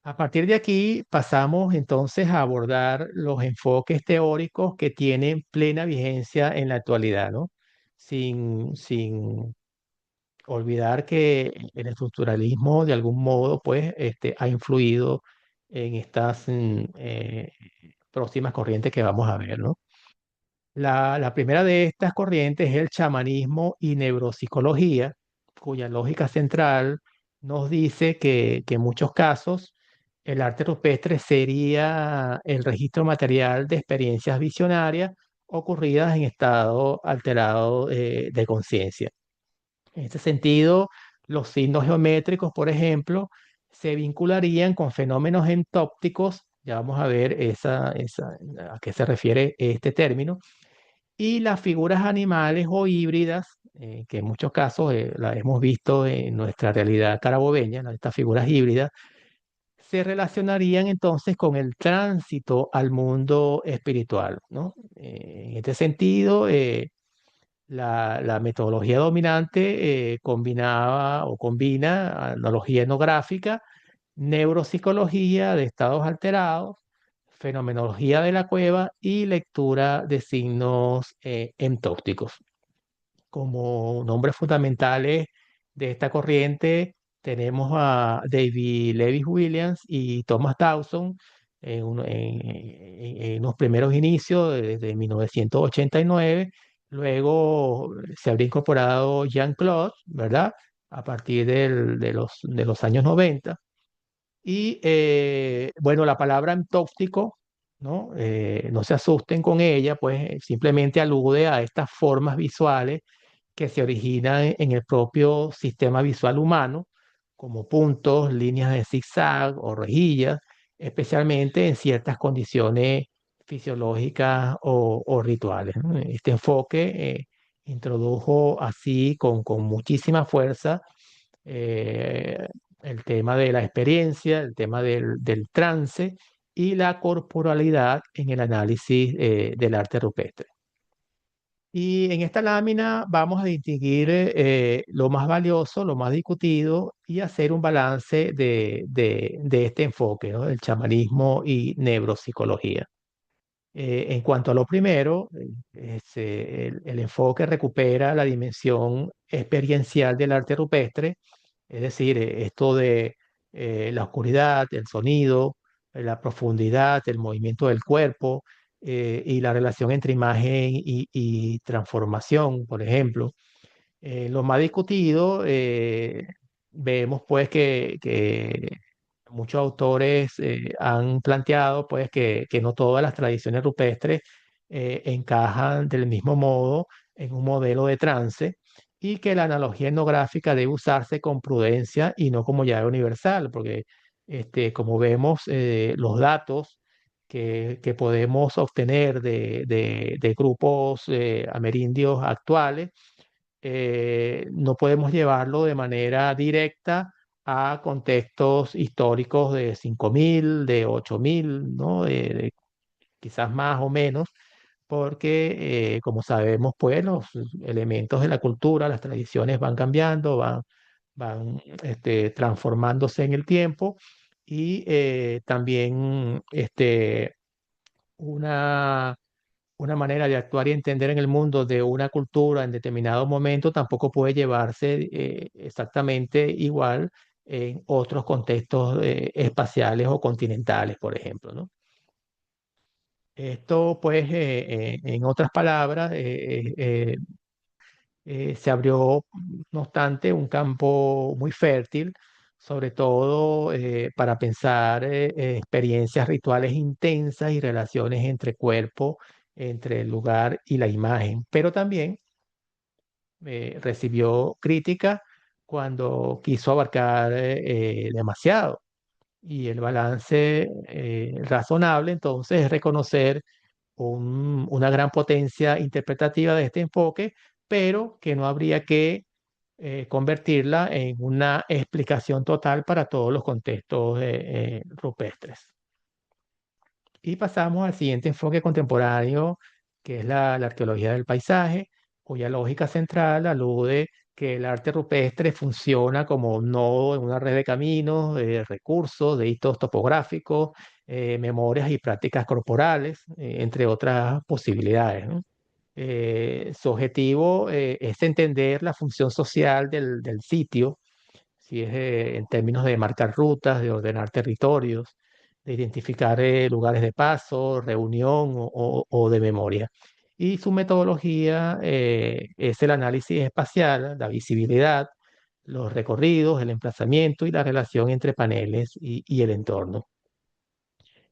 A partir de aquí pasamos entonces a abordar los enfoques teóricos que tienen plena vigencia en la actualidad, ¿no? Sin olvidar que el estructuralismo de algún modo pues ha influido en estas próximas corrientes que vamos a ver, ¿no? La primera de estas corrientes es el chamanismo y neuropsicología, cuya lógica central nos dice que en muchos casos el arte rupestre sería el registro material de experiencias visionarias ocurridas en estado alterado de conciencia. En este sentido, los signos geométricos, por ejemplo, se vincularían con fenómenos entópticos, ya vamos a ver a qué se refiere este término, y las figuras animales o híbridas, que en muchos casos las hemos visto en nuestra realidad carabobeña, ¿no? Estas figuras híbridas, se relacionarían entonces con el tránsito al mundo espiritual, ¿no? En este sentido, la metodología dominante combinaba o combina analogía etnográfica, neuropsicología de estados alterados, fenomenología de la cueva y lectura de signos entópticos. Como nombres fundamentales de esta corriente tenemos a David Lewis Williams y Thomas Dawson en los primeros inicios, desde 1989. Luego se habría incorporado Jean-Claude, ¿verdad? A partir de los años 90. Y bueno, la palabra antóptico, ¿no? No se asusten con ella, pues simplemente alude a estas formas visuales que se originan en el propio sistema visual humano, como puntos, líneas de zigzag o rejillas, especialmente en ciertas condiciones fisiológicas o rituales, ¿no? Este enfoque introdujo así con muchísima fuerza eh, el tema de la experiencia, el tema del trance y la corporalidad en el análisis del arte rupestre. Y en esta lámina vamos a distinguir lo más valioso, lo más discutido y hacer un balance de este enfoque, ¿no? El chamanismo y neuropsicología. En cuanto a lo primero, el enfoque recupera la dimensión experiencial del arte rupestre, es decir, esto de la oscuridad, el sonido, la profundidad, el movimiento del cuerpo y la relación entre imagen y transformación, por ejemplo. Lo más discutido, vemos pues que muchos autores han planteado pues que no todas las tradiciones rupestres encajan del mismo modo en un modelo de trance y que la analogía etnográfica debe usarse con prudencia y no como llave universal, porque como vemos los datos que podemos obtener de grupos amerindios actuales, no podemos llevarlo de manera directa a contextos históricos de 5.000, de 8.000, ¿no? Quizás más o menos, porque, como sabemos, pues los elementos de la cultura, las tradiciones van cambiando, van transformándose en el tiempo y también una, una manera de actuar y entender en el mundo de una cultura en determinado momento tampoco puede llevarse exactamente igual en otros contextos espaciales o continentales, por ejemplo, ¿no? Esto, pues, en otras palabras, se abrió, no obstante, un campo muy fértil, sobre todo para pensar experiencias rituales intensas y relaciones entre cuerpo, entre el lugar y la imagen, pero también recibió crítica cuando quiso abarcar demasiado. Y el balance razonable entonces es reconocer una gran potencia interpretativa de este enfoque, pero que no habría que convertirla en una explicación total para todos los contextos rupestres. Y pasamos al siguiente enfoque contemporáneo, que es la arqueología del paisaje, cuya lógica central alude que el arte rupestre funciona como un nodo en una red de caminos, de recursos, de hitos topográficos, memorias y prácticas corporales, entre otras posibilidades, ¿no? Su objetivo es entender la función social del sitio, si es en términos de marcar rutas, de ordenar territorios, de identificar lugares de paso, reunión o de memoria. Y su metodología es el análisis espacial, la visibilidad, los recorridos, el emplazamiento y la relación entre paneles y el entorno.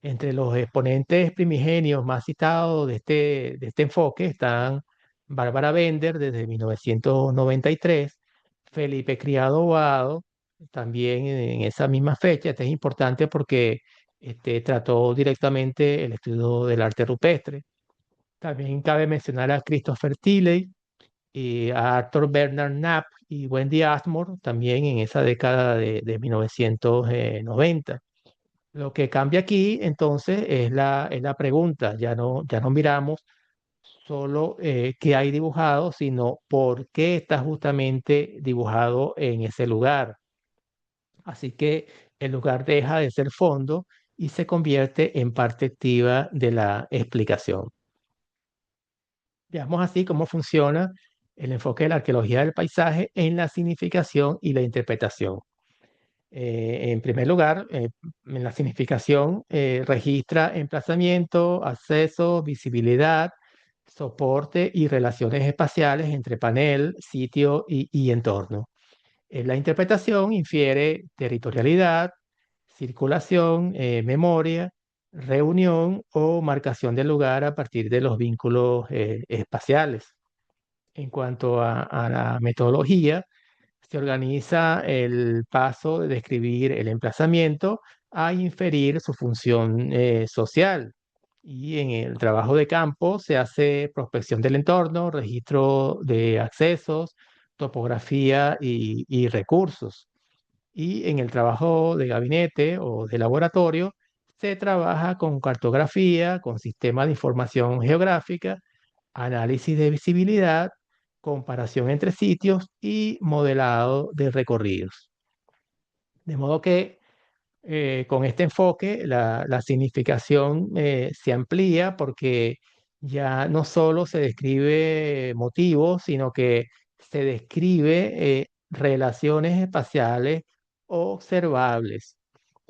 Entre los exponentes primigenios más citados de este enfoque están Bárbara Bender desde 1993, Felipe Criado Vado, también en esa misma fecha. Este es importante porque trató directamente el estudio del arte rupestre. También cabe mencionar a Christopher Tilley y a Arthur Bernard Knapp y Wendy Ashmore, también en esa década de 1990. Lo que cambia aquí, entonces, es la pregunta. Ya no miramos solo qué hay dibujado, sino por qué está justamente dibujado en ese lugar. Así que el lugar deja de ser fondo y se convierte en parte activa de la explicación. Veamos así cómo funciona el enfoque de la arqueología del paisaje en la significación y la interpretación. En primer lugar, en la significación registra emplazamiento, acceso, visibilidad, soporte y relaciones espaciales entre panel, sitio y entorno. En la interpretación infiere territorialidad, circulación, memoria, reunión o marcación del lugar a partir de los vínculos espaciales. En cuanto a la metodología, se organiza el paso de describir el emplazamiento a inferir su función social. Y en el trabajo de campo se hace prospección del entorno, registro de accesos, topografía y recursos. Y en el trabajo de gabinete o de laboratorio se trabaja con cartografía, con sistemas de información geográfica, análisis de visibilidad, comparación entre sitios y modelado de recorridos. De modo que con este enfoque la significación se amplía porque ya no solo se describe motivos, sino que se describe relaciones espaciales observables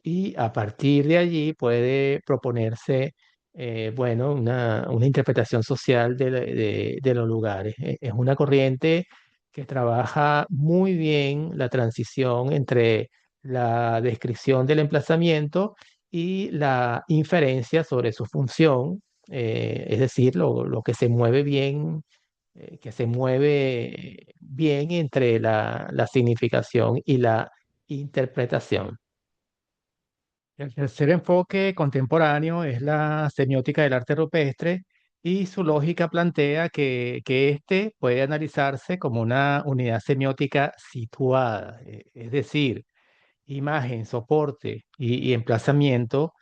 y a partir de allí puede proponerse, bueno, una interpretación social de los lugares. Es una corriente que trabaja muy bien la transición entre la descripción del emplazamiento y la inferencia sobre su función, es decir, lo que se mueve bien, que se mueve bien entre la significación y la interpretación. El tercer enfoque contemporáneo es la semiótica del arte rupestre y su lógica plantea que éste puede analizarse como una unidad semiótica situada, es decir, imagen, soporte y emplazamiento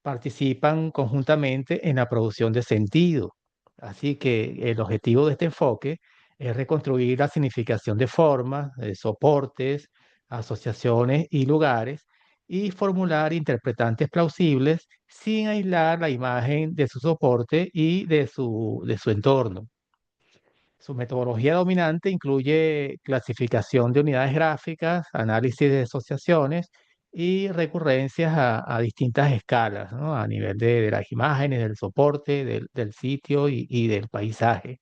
participan conjuntamente en la producción de sentido. Así que el objetivo de este enfoque es reconstruir la significación de formas, soportes, asociaciones y lugares y formular interpretantes plausibles sin aislar la imagen de su soporte y de su entorno. Su metodología dominante incluye clasificación de unidades gráficas, análisis de asociaciones y recurrencias a distintas escalas, ¿no? A nivel de las imágenes, del soporte, del sitio y del paisaje,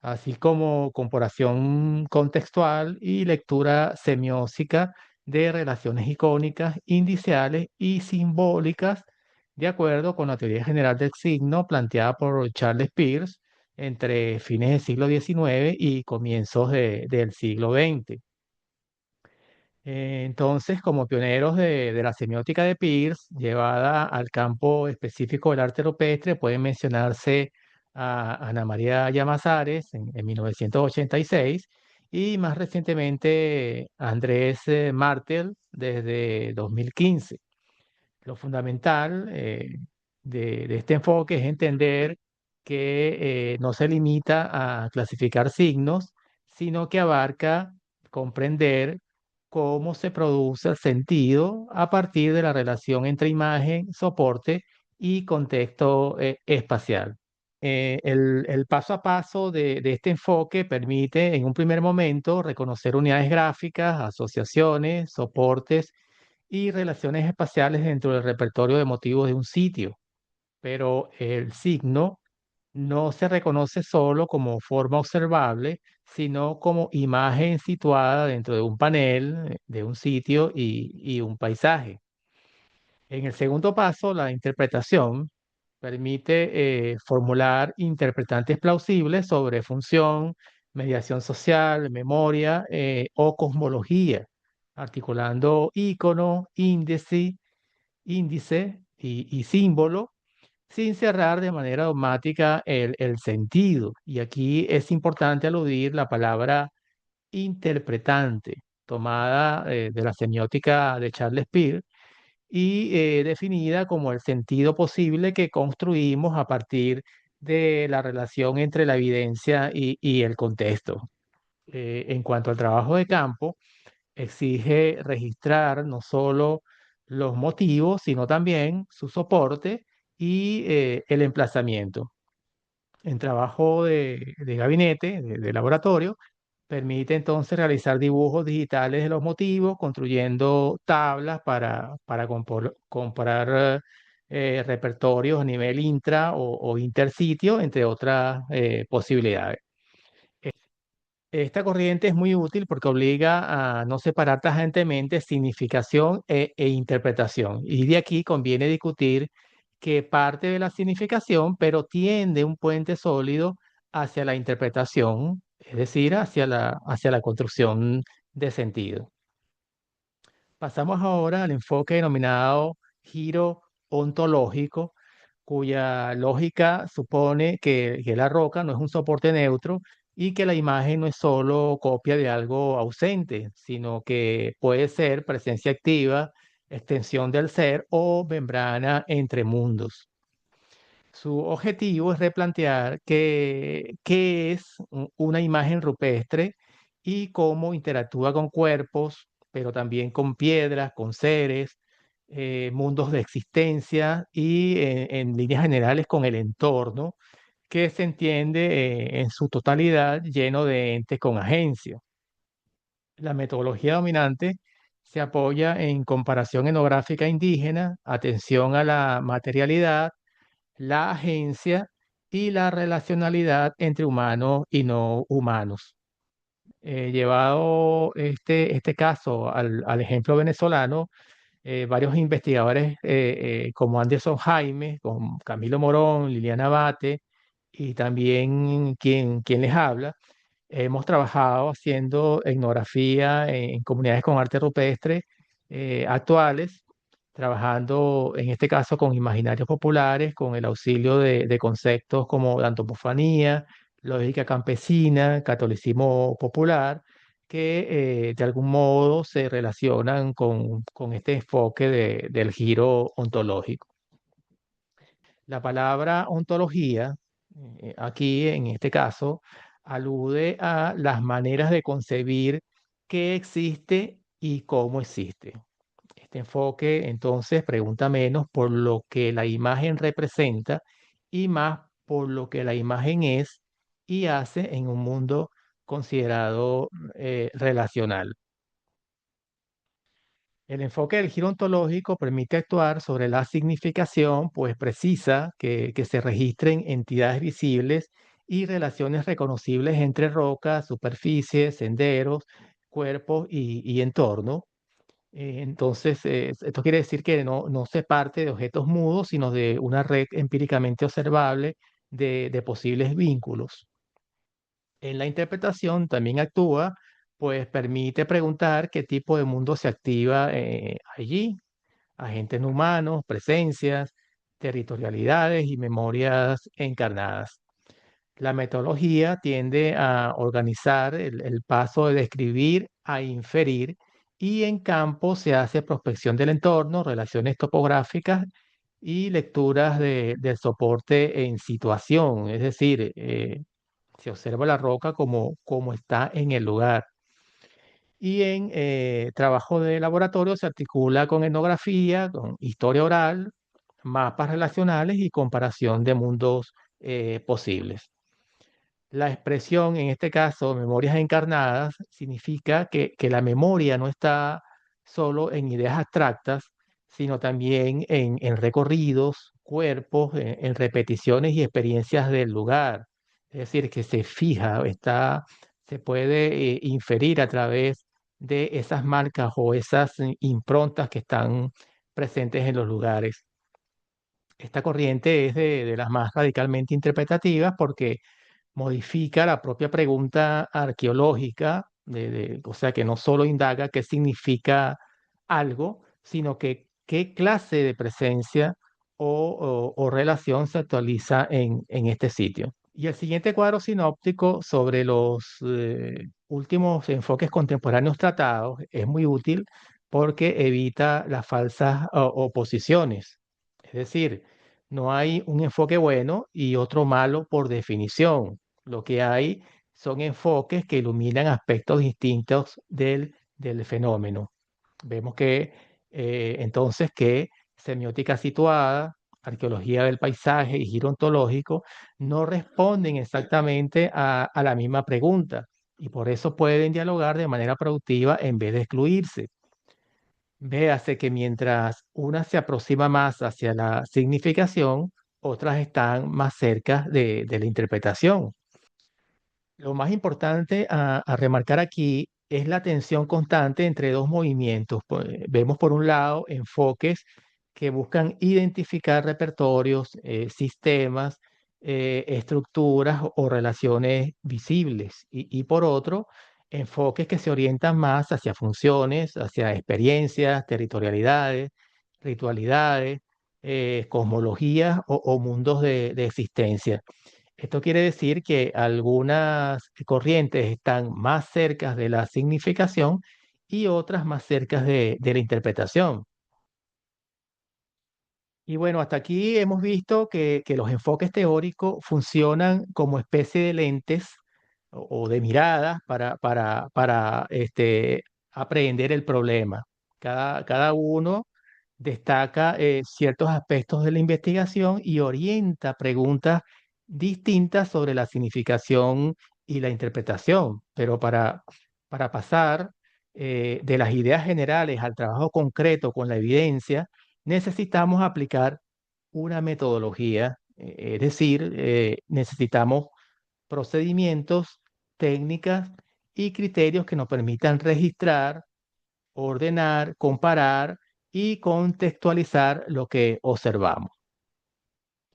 así como comparación contextual y lectura semiótica de relaciones icónicas, indiciales y simbólicas, de acuerdo con la teoría general del signo planteada por Charles Peirce entre fines del siglo XIX y comienzos del siglo XX. Entonces, como pioneros de la semiótica de Peirce, llevada al campo específico del arte rupestre, pueden mencionarse a Ana María Llamazares en 1986 y más recientemente a Andrés Martel desde 2015. Lo fundamental de este enfoque es entender que no se limita a clasificar signos, sino que abarca comprender cómo se produce el sentido a partir de la relación entre imagen, soporte y contexto espacial. El paso a paso de este enfoque permite en un primer momento reconocer unidades gráficas, asociaciones, soportes y relaciones espaciales dentro del repertorio de motivos de un sitio, pero el signo no se reconoce solo como forma observable, sino como imagen situada dentro de un panel, de un sitio y un paisaje. En el segundo paso, la interpretación permite formular interpretantes plausibles sobre función, mediación social, memoria o cosmología, articulando ícono, índice y símbolo sin cerrar de manera dogmática el sentido. Y aquí es importante aludir la palabra interpretante, tomada de la semiótica de Charles Peirce y definida como el sentido posible que construimos a partir de la relación entre la evidencia y el contexto. En cuanto al trabajo de campo, exige registrar no solo los motivos, sino también su soporte y el emplazamiento. En trabajo de gabinete, de laboratorio, permite entonces realizar dibujos digitales de los motivos, construyendo tablas para comparar repertorios a nivel intra o intersitio, entre otras posibilidades. Esta corriente es muy útil porque obliga a no separar tajantemente significación e interpretación. Y de aquí conviene discutir que parte de la significación, pero tiende un puente sólido hacia la interpretación, es decir, hacia la construcción de sentido. Pasamos ahora al enfoque denominado giro ontológico, cuya lógica supone que la roca no es un soporte neutro y que la imagen no es solo copia de algo ausente, sino que puede ser presencia activa, extensión del ser o membrana entre mundos. Su objetivo es replantear qué es una imagen rupestre y cómo interactúa con cuerpos, pero también con piedras, con seres, mundos de existencia y en líneas generales con el entorno, que se entiende en su totalidad lleno de entes con agencia. La metodología dominante se apoya en comparación etnográfica indígena, atención a la materialidad, la agencia y la relacionalidad entre humanos y no humanos. Llevado este caso al ejemplo venezolano, varios investigadores como Anderson Jaime, con Camilo Morón, Liliana Abate y también quien les habla, hemos trabajado haciendo etnografía en comunidades con arte rupestre actuales, trabajando en este caso con imaginarios populares, con el auxilio de conceptos como la antropofanía, lógica campesina, catolicismo popular, que de algún modo se relacionan con este enfoque del giro ontológico. La palabra ontología Aquí, en este caso, alude a las maneras de concebir qué existe y cómo existe. Este enfoque entonces pregunta menos por lo que la imagen representa y más por lo que la imagen es y hace en un mundo considerado relacional. El enfoque del giro ontológico permite actuar sobre la significación, pues precisa que se registren entidades visibles y relaciones reconocibles entre rocas, superficies, senderos, cuerpos y entorno. Entonces, esto quiere decir que no se parte de objetos mudos, sino de una red empíricamente observable de posibles vínculos. En la interpretación también actúa, pues permite preguntar qué tipo de mundo se activa allí, agentes no humanos, presencias, territorialidades y memorias encarnadas. La metodología tiende a organizar el paso de describir a inferir y en campo se hace prospección del entorno, relaciones topográficas y lecturas del soporte en situación, es decir, se observa la roca como está en el lugar. Y en trabajo de laboratorio se articula con etnografía, con historia oral, mapas relacionales y comparación de mundos posibles. La expresión, en este caso, memorias encarnadas, significa que la memoria no está solo en ideas abstractas, sino también en recorridos, cuerpos, en repeticiones y experiencias del lugar. Es decir, que se fija, se puede inferir a través de esas marcas o esas improntas que están presentes en los lugares. Esta corriente es de las más radicalmente interpretativas porque modifica la propia pregunta arqueológica, o sea, que no solo indaga qué significa algo, sino que qué clase de presencia o relación se actualiza en este sitio. Y el siguiente cuadro sinóptico sobre los últimos enfoques contemporáneos tratados es muy útil porque evita las falsas oposiciones. Es decir, no hay un enfoque bueno y otro malo por definición. Lo que hay son enfoques que iluminan aspectos distintos del fenómeno. Vemos que entonces que semiótica situada, arqueología del paisaje y giro ontológico no responden exactamente a la misma pregunta y por eso pueden dialogar de manera productiva en vez de excluirse. Véase que mientras una se aproxima más hacia la significación, otras están más cerca de la interpretación. Lo más importante a remarcar aquí es la tensión constante entre dos movimientos. Vemos por un lado enfoques que buscan identificar repertorios, sistemas, estructuras o relaciones visibles y por otro, enfoques que se orientan más hacia funciones, hacia experiencias, territorialidades, ritualidades, cosmologías o mundos de existencia. Esto quiere decir que algunas corrientes están más cerca de la significación y otras más cerca de la interpretación. Y bueno, hasta aquí hemos visto que los enfoques teóricos funcionan como especie de lentes o de miradas para aprehender el problema. Cada uno destaca ciertos aspectos de la investigación y orienta preguntas distintas sobre la significación y la interpretación. Pero para pasar de las ideas generales al trabajo concreto con la evidencia, necesitamos aplicar una metodología, es decir, necesitamos procedimientos, técnicas y criterios que nos permitan registrar, ordenar, comparar y contextualizar lo que observamos.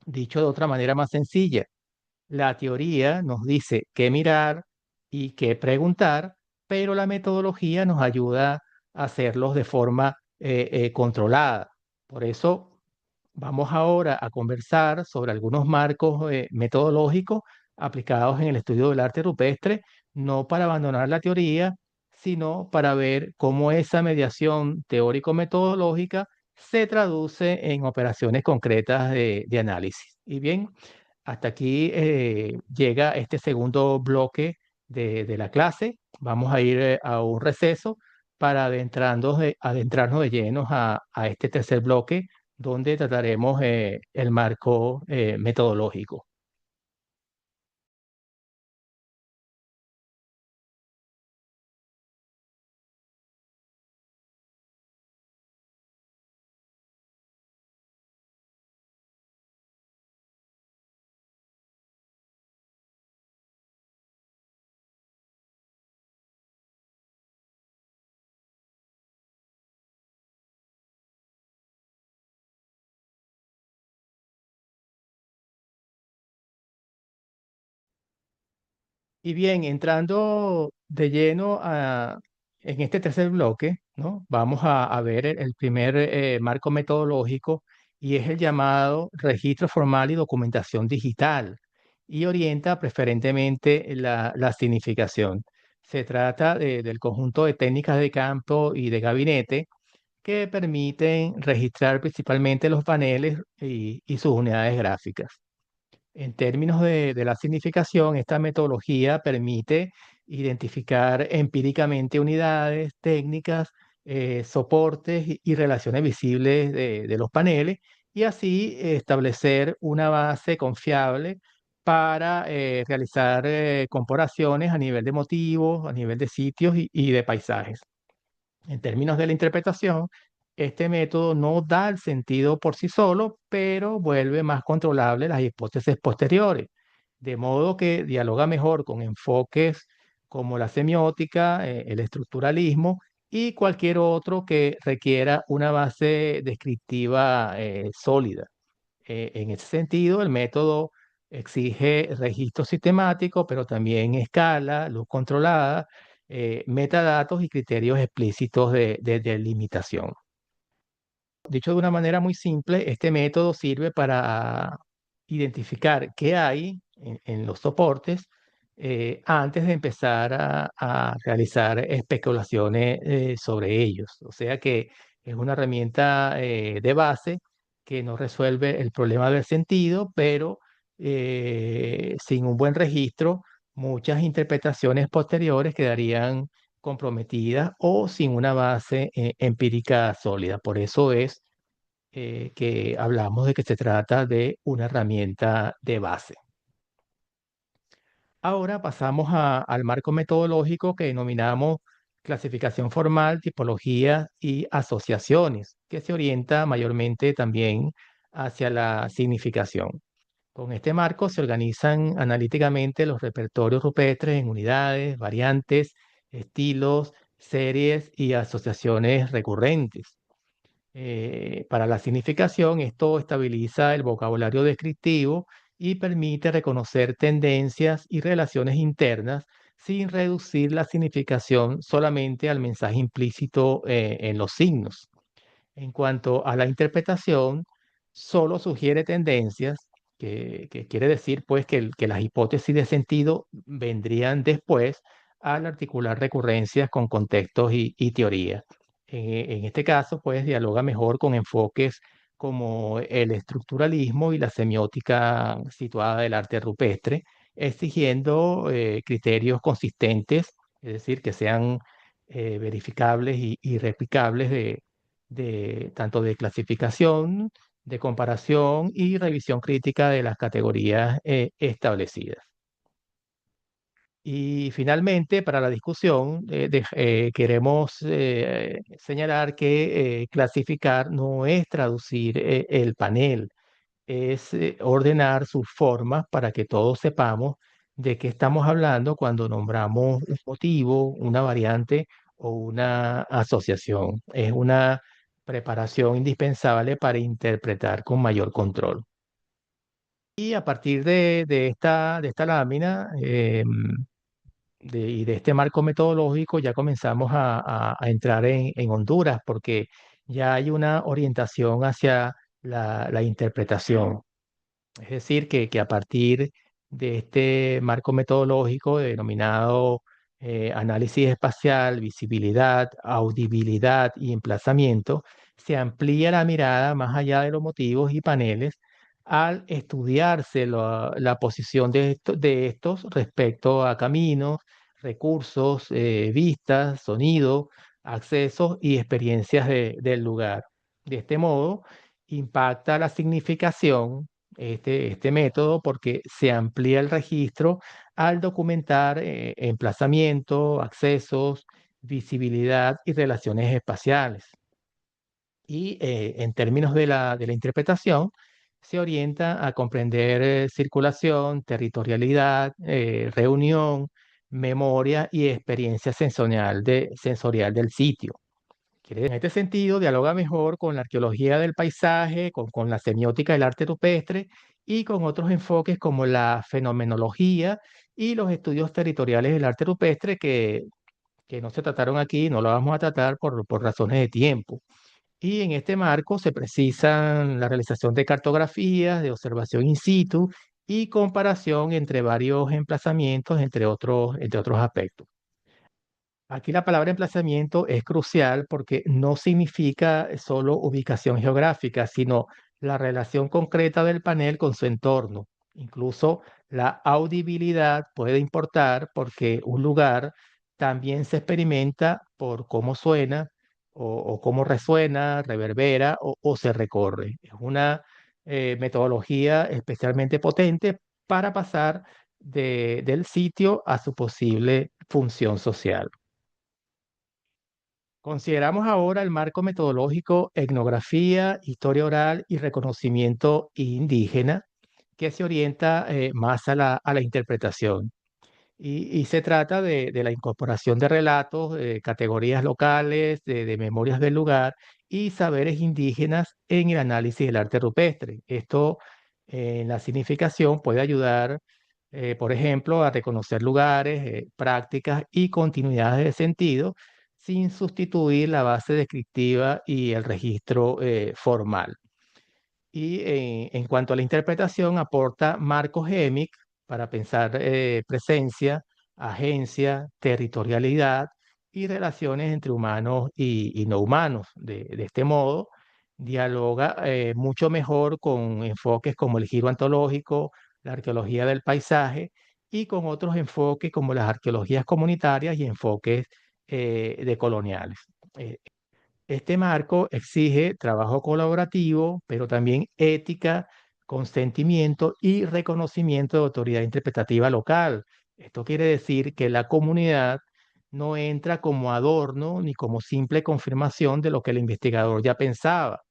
Dicho de otra manera más sencilla, la teoría nos dice qué mirar y qué preguntar, pero la metodología nos ayuda a hacerlos de forma controlada. Por eso vamos ahora a conversar sobre algunos marcos metodológicos aplicados en el estudio del arte rupestre, no para abandonar la teoría, sino para ver cómo esa mediación teórico-metodológica se traduce en operaciones concretas de análisis. Y bien, Hasta aquí llega este segundo bloque de la clase. Vamos a ir a un receso para adentrarnos de llenos a este tercer bloque, donde trataremos el marco metodológico. Y bien, entrando de lleno en este tercer bloque, ¿no? Vamos a ver el primer marco metodológico, y es el llamado registro formal y documentación digital, y orienta preferentemente la significación. Se trata del conjunto de técnicas de campo y de gabinete que permiten registrar principalmente los paneles y sus unidades gráficas. En términos de la significación, esta metodología permite identificar empíricamente unidades, técnicas, soportes y relaciones visibles de los paneles, y así establecer una base confiable para realizar comparaciones a nivel de motivos, a nivel de sitios y de paisajes. En términos de la interpretación, este método no da el sentido por sí solo, pero vuelve más controlable las hipótesis posteriores, de modo que dialoga mejor con enfoques como la semiótica, el estructuralismo y cualquier otro que requiera una base descriptiva sólida. En ese sentido, el método exige registro sistemático, pero también escala, luz controlada, metadatos y criterios explícitos de delimitación. Dicho de una manera muy simple, este método sirve para identificar qué hay en los soportes antes de empezar a realizar especulaciones sobre ellos. O sea que es una herramienta de base que no resuelve el problema del sentido, pero sin un buen registro, muchas interpretaciones posteriores quedarían comprometidas o sin una base empírica sólida. Por eso es que hablamos de que se trata de una herramienta de base. Ahora pasamos al marco metodológico que denominamos clasificación formal, tipología y asociaciones, que se orienta mayormente también hacia la significación. Con este marco se organizan analíticamente los repertorios rupestres en unidades, variantes, estilos, series y asociaciones recurrentes. Para la significación, esto estabiliza el vocabulario descriptivo y permite reconocer tendencias y relaciones internas sin reducir la significación solamente al mensaje implícito en los signos. En cuanto a la interpretación, solo sugiere tendencias, que quiere decir pues que las hipótesis de sentido vendrían después al articular recurrencias con contextos y teorías. En este caso, pues dialoga mejor con enfoques como el estructuralismo y la semiótica situada del arte rupestre, exigiendo criterios consistentes, es decir, que sean verificables y replicables de tanto de clasificación, de comparación y revisión crítica de las categorías establecidas. Y finalmente, para la discusión, queremos señalar que clasificar no es traducir el panel, es ordenar sus formas para que todos sepamos de qué estamos hablando cuando nombramos un motivo, una variante o una asociación. Es una preparación indispensable para interpretar con mayor control. Y a partir de esta lámina y de este marco metodológico ya comenzamos a entrar en Honduras, porque ya hay una orientación hacia la interpretación. Es decir, que a partir de este marco metodológico denominado análisis espacial, visibilidad, audibilidad y emplazamiento, se amplía la mirada más allá de los motivos y paneles al estudiarse la posición de estos respecto a caminos, recursos, vistas, sonido, accesos y experiencias del lugar. De este modo, impacta la significación este método porque se amplía el registro al documentar emplazamiento, accesos, visibilidad y relaciones espaciales. Y en términos de la interpretación, se orienta a comprender circulación, territorialidad, reunión, memoria y experiencia sensorial del sitio. En este sentido, dialoga mejor con la arqueología del paisaje, con la semiótica del arte rupestre y con otros enfoques como la fenomenología y los estudios territoriales del arte rupestre que no se trataron aquí, no lo vamos a tratar por razones de tiempo. Y en este marco se precisan la realización de cartografías, de observación in situ y comparación entre varios emplazamientos, entre otros aspectos. Aquí la palabra emplazamiento es crucial porque no significa solo ubicación geográfica, sino la relación concreta del panel con su entorno. Incluso la audibilidad puede importar porque un lugar también se experimenta por cómo suena o cómo resuena, reverbera o se recorre. Es una metodología especialmente potente para pasar del sitio a su posible función social. Consideramos ahora el marco metodológico etnografía, historia oral y reconocimiento indígena, que se orienta más a la interpretación. Y se trata de la incorporación de relatos, de categorías locales, de memorias del lugar y saberes indígenas en el análisis del arte rupestre. Esto en la significación puede ayudar, por ejemplo, a reconocer lugares, prácticas y continuidades de sentido sin sustituir la base descriptiva y el registro formal. Y en cuanto a la interpretación, aporta marcos GEMIC para pensar presencia, agencia, territorialidad y relaciones entre humanos y no humanos. De este modo, dialoga mucho mejor con enfoques como el giro antológico, la arqueología del paisaje y con otros enfoques como las arqueologías comunitarias y enfoques decoloniales. Eh, este marco exige trabajo colaborativo, pero también ética, consentimiento y reconocimiento de autoridad interpretativa local. Esto quiere decir que la comunidad no entra como adorno ni como simple confirmación de lo que el investigador ya pensaba,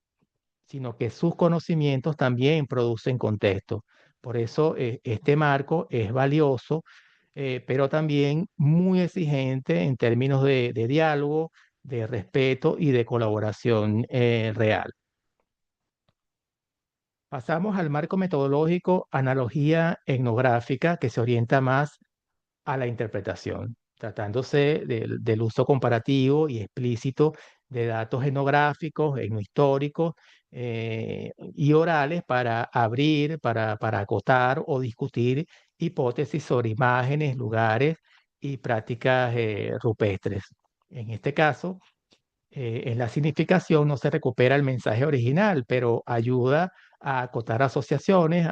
sino que sus conocimientos también producen contexto. Por eso este marco es valioso, pero también muy exigente en términos de diálogo, de respeto y de colaboración real. Pasamos al marco metodológico analogía etnográfica que se orienta más a la interpretación, tratándose del uso comparativo y explícito de datos etnográficos, etnohistóricos y orales para abrir, para acotar o discutir hipótesis sobre imágenes, lugares y prácticas rupestres. En este caso, en la significación no se recupera el mensaje original, pero ayuda a acotar asociaciones,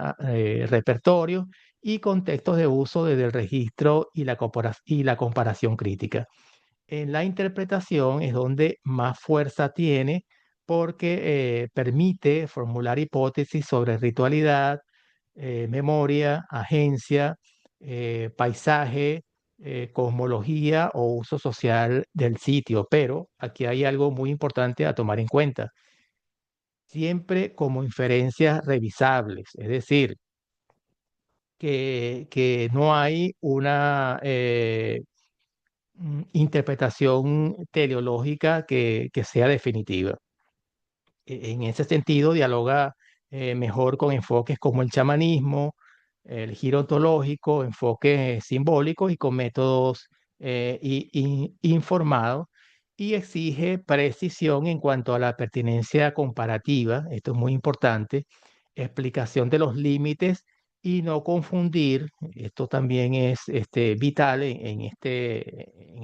repertorios y contextos de uso desde el registro y la comparación crítica. En la interpretación es donde más fuerza tiene porque permite formular hipótesis sobre ritualidad, memoria, agencia, paisaje, cosmología o uso social del sitio. Pero aquí hay algo muy importante a tomar en cuenta. Siempre como inferencias revisables, es decir, que no hay una interpretación teleológica que sea definitiva. En ese sentido, dialoga mejor con enfoques como el chamanismo, el giro ontológico, enfoques simbólicos y con métodos informados, y exige precisión en cuanto a la pertinencia comparativa, esto es muy importante, explicación de los límites y no confundir, esto también es vital en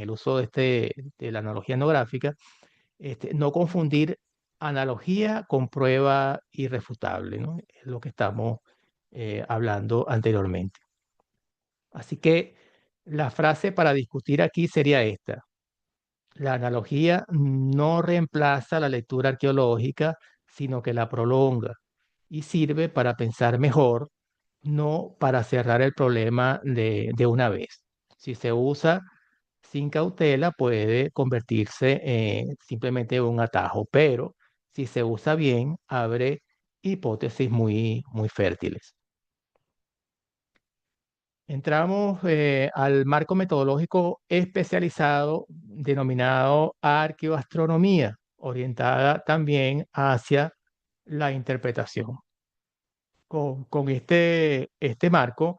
el uso de la analogía etnográfica, no confundir analogía con prueba irrefutable, ¿no? Es lo que estamos hablando anteriormente. Así que la frase para discutir aquí sería esta. La analogía no reemplaza la lectura arqueológica, sino que la prolonga y sirve para pensar mejor, no para cerrar el problema de una vez. Si se usa sin cautela, puede convertirse simplemente en un atajo, pero si se usa bien, abre hipótesis muy fértiles. Entramos al marco metodológico especializado denominado arqueoastronomía, orientada también hacia la interpretación. Con este marco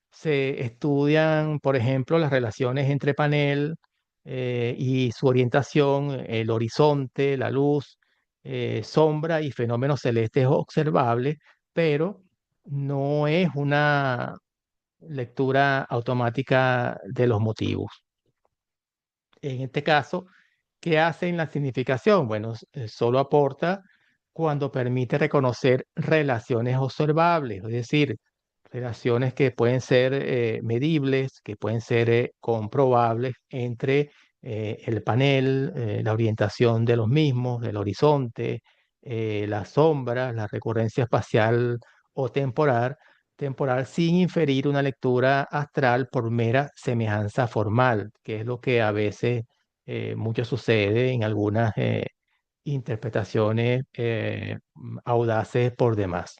se estudian, por ejemplo, las relaciones entre panel y su orientación, el horizonte, la luz, sombra y fenómenos celestes observables, pero no es una lectura automática de los motivos. En este caso, ¿qué hace en la significación? Bueno, solo aporta cuando permite reconocer relaciones observables, es decir, relaciones que pueden ser medibles, que pueden ser comprobables entre el panel, la orientación de los mismos, del horizonte, las sombras, la recurrencia espacial o temporal sin inferir una lectura astral por mera semejanza formal, que es lo que a veces mucho sucede en algunas interpretaciones audaces por demás.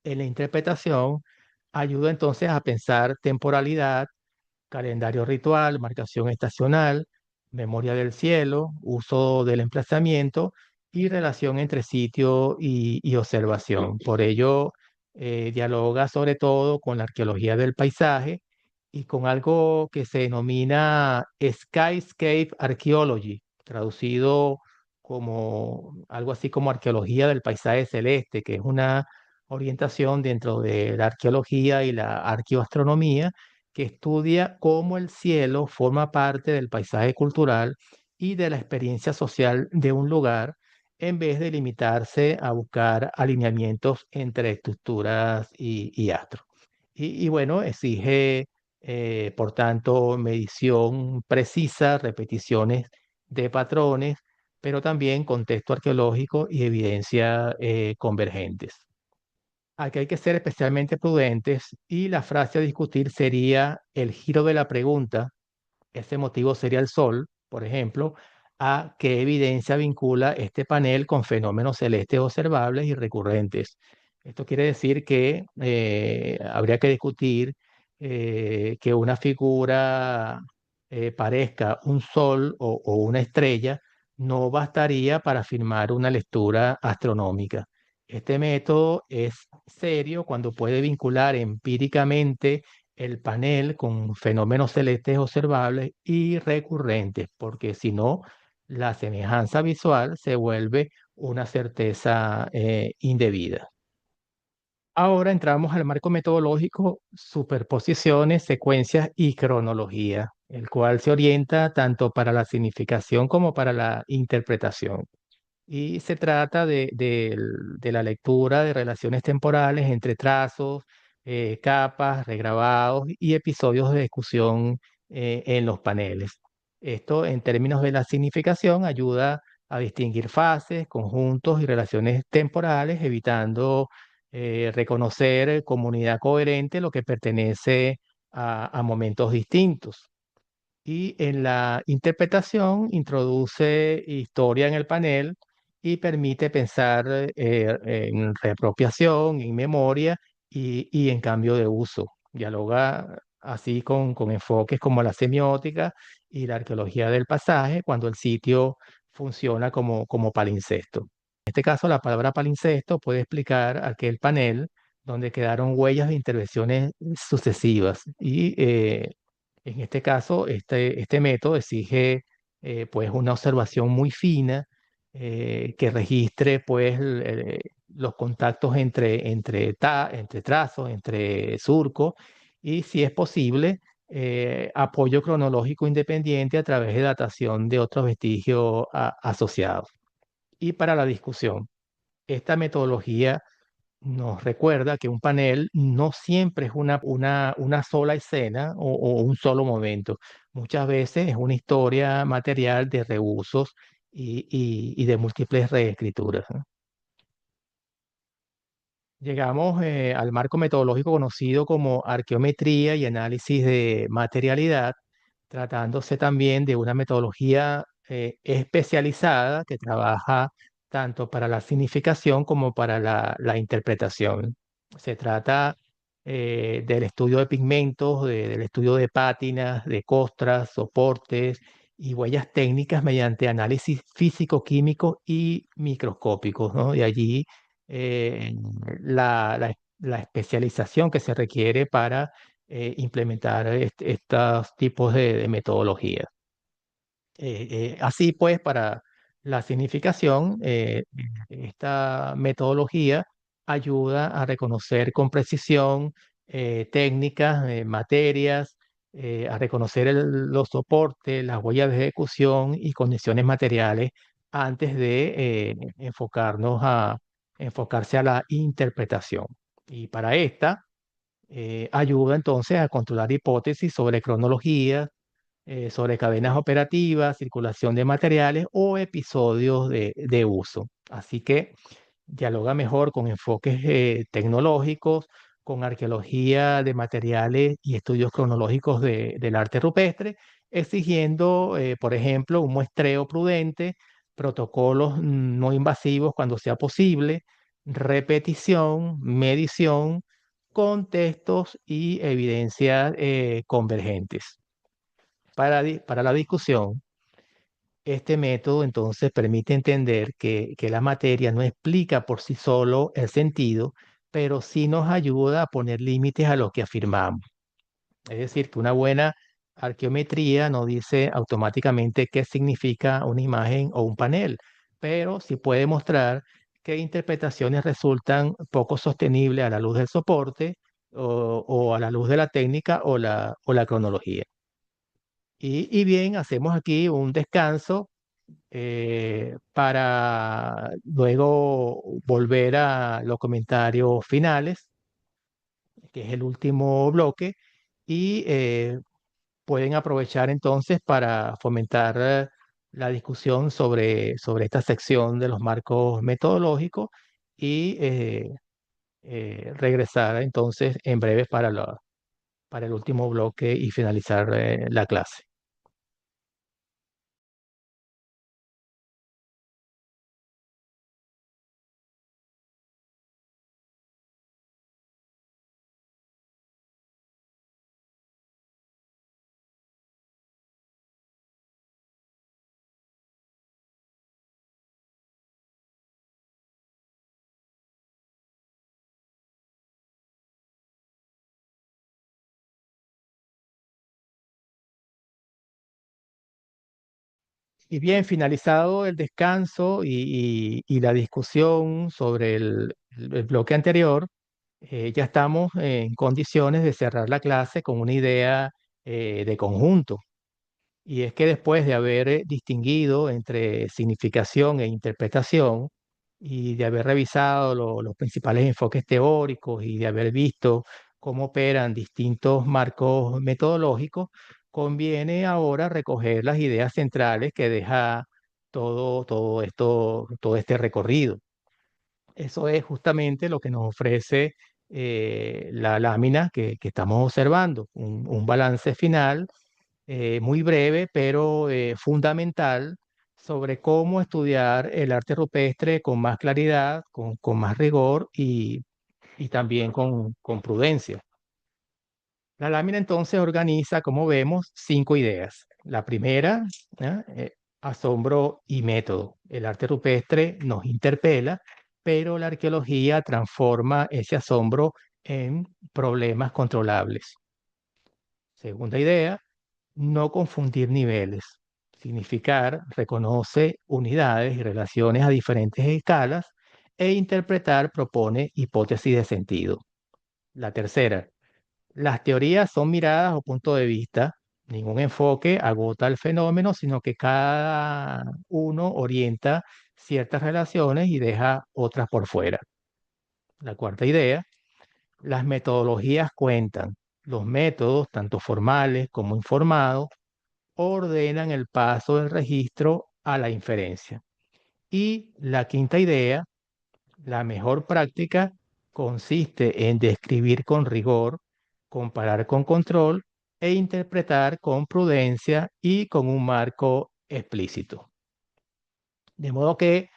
En la interpretación ayuda entonces a pensar temporalidad, calendario ritual, marcación estacional, memoria del cielo, uso del emplazamiento y relación entre sitio y observación. Por ello, dialoga sobre todo con la arqueología del paisaje y con algo que se denomina Skyscape Archaeology, traducido como algo así como arqueología del paisaje celeste, que es una orientación dentro de la arqueología y la arqueoastronomía que estudia cómo el cielo forma parte del paisaje cultural y de la experiencia social de un lugar, en vez de limitarse a buscar alineamientos entre estructuras y astros. Y bueno, exige, por tanto, medición precisa, repeticiones de patrones, pero también contexto arqueológico y evidencia convergentes. Aquí hay que ser especialmente prudentes y la frase a discutir sería el giro de la pregunta. Ese motivo sería el Sol, por ejemplo, a qué evidencia vincula este panel con fenómenos celestes observables y recurrentes. Esto quiere decir que habría que discutir que una figura parezca un sol o una estrella no bastaría para afirmar una lectura astronómica. Este método es serio cuando puede vincular empíricamente el panel con fenómenos celestes observables y recurrentes, porque si no, la semejanza visual se vuelve una certeza indebida. Ahora entramos al marco metodológico, superposiciones, secuencias y cronología, el cual se orienta tanto para la significación como para la interpretación. Y se trata de la lectura de relaciones temporales entre trazos, capas, regrabados y episodios de discusión en los paneles. Esto, en términos de la significación, ayuda a distinguir fases, conjuntos y relaciones temporales, evitando reconocer como unidad coherente lo que pertenece a momentos distintos. Y en la interpretación introduce historia en el panel y permite pensar en reapropiación, en memoria y en cambio de uso. Dialoga así con enfoques como la semiótica y la arqueología del pasaje cuando el sitio funciona como palincesto. En este caso, la palabra palincesto puede explicar aquel panel donde quedaron huellas de intervenciones sucesivas y en este caso, este método exige pues una observación muy fina que registre pues los contactos entre trazos, entre surcos y si es posible apoyo cronológico independiente a través de datación de otros vestigios asociados. y para la discusión. Esta metodología nos recuerda que un panel no siempre es una sola escena o un solo momento. Muchas veces es una historia material de reusos y de múltiples reescrituras, ¿no? Llegamos al marco metodológico conocido como arqueometría y análisis de materialidad, tratándose también de una metodología especializada que trabaja tanto para la significación como para la interpretación. Se trata del estudio de pigmentos, del estudio de pátinas, de costras, soportes y huellas técnicas mediante análisis físico-químico y microscópicos, ¿no? De allí la especialización que se requiere para implementar estos tipos de metodologías. Así pues, para la significación, esta metodología ayuda a reconocer con precisión técnicas, materias, a reconocer los soportes, las huellas de ejecución y condiciones materiales antes de enfocarse a la interpretación. Y para esta, ayuda entonces a controlar hipótesis sobre cronología, sobre cadenas operativas, circulación de materiales o episodios de uso. Así que dialoga mejor con enfoques tecnológicos, con arqueología de materiales y estudios cronológicos del arte rupestre, exigiendo, por ejemplo, un muestreo prudente, protocolos no invasivos cuando sea posible, repetición, medición, contextos y evidencias convergentes. Para la discusión, este método entonces permite entender que la materia no explica por sí solo el sentido, pero sí nos ayuda a poner límites a lo que afirmamos. Es decir, que una buena arqueometría no dice automáticamente qué significa una imagen o un panel, pero sí puede mostrar qué interpretaciones resultan poco sostenibles a la luz del soporte o a la luz de la técnica o la cronología. Y bien, hacemos aquí un descanso para luego volver a los comentarios finales, que es el último bloque, y pueden aprovechar entonces para fomentar la discusión sobre esta sección de los marcos metodológicos y regresar entonces en breve para el último bloque y finalizar la clase. Y bien, finalizado el descanso y la discusión sobre el bloque anterior, ya estamos en condiciones de cerrar la clase con una idea de conjunto. Y es que después de haber distinguido entre significación e interpretación y de haber revisado los principales enfoques teóricos y de haber visto cómo operan distintos marcos metodológicos, conviene ahora recoger las ideas centrales que deja todo esto, todo este recorrido. Eso es justamente lo que nos ofrece la lámina que estamos observando, un balance final muy breve, pero fundamental sobre cómo estudiar el arte rupestre con más claridad, con más rigor y también con prudencia. La lámina entonces organiza, como vemos, 5 ideas. La primera, ¿ya? Asombro y método. El arte rupestre nos interpela, pero la arqueología transforma ese asombro en problemas controlables. Segunda idea, no confundir niveles. Significar reconoce unidades y relaciones a diferentes escalas e interpretar propone hipótesis de sentido. La tercera, las teorías son miradas o puntos de vista. Ningún enfoque agota el fenómeno, sino que cada uno orienta ciertas relaciones y deja otras por fuera. La cuarta idea, las metodologías cuentan. Los métodos, tanto formales como informados, ordenan el paso del registro a la inferencia. Y la quinta idea, la mejor práctica consiste en describir con rigor, comparar con control e interpretar con prudencia y con un marco explícito. De modo que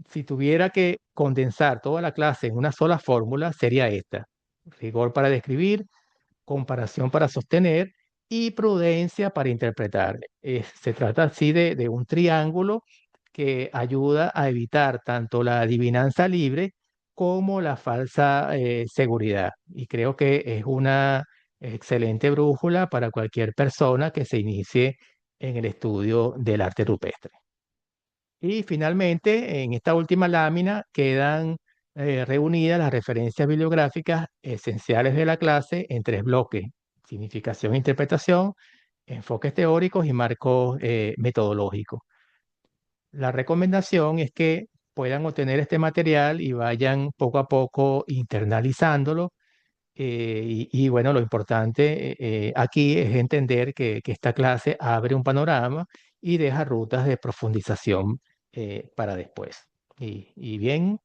si tuviera que condensar toda la clase en una sola fórmula, sería esta: rigor para describir, comparación para sostener y prudencia para interpretar. Se trata así de un triángulo que ayuda a evitar tanto la adivinanza libre como la falsa seguridad. Y creo que es una excelente brújula para cualquier persona que se inicie en el estudio del arte rupestre. Y finalmente, en esta última lámina quedan reunidas las referencias bibliográficas esenciales de la clase en tres bloques: significación e interpretación, enfoques teóricos y marcos metodológicos. La recomendación es que puedan obtener este material y vayan poco a poco internalizándolo. Bueno, lo importante aquí es entender que esta clase abre un panorama y deja rutas de profundización para después. Y bien,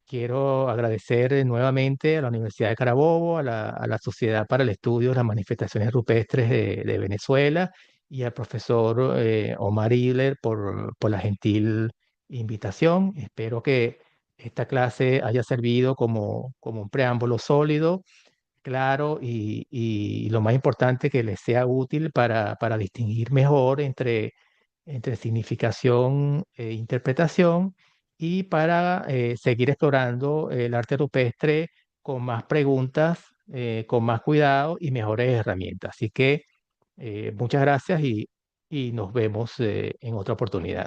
quiero agradecer nuevamente a la Universidad de Carabobo, a la Sociedad para el Estudio de las Manifestaciones Rupestres de Venezuela y al profesor Omar Hibler por la gentil invitación. Espero que esta clase haya servido como un preámbulo sólido, claro, y lo más importante, que les sea útil para distinguir mejor entre significación e interpretación, y para seguir explorando el arte rupestre con más preguntas, con más cuidado y mejores herramientas. Así que muchas gracias y nos vemos en otra oportunidad.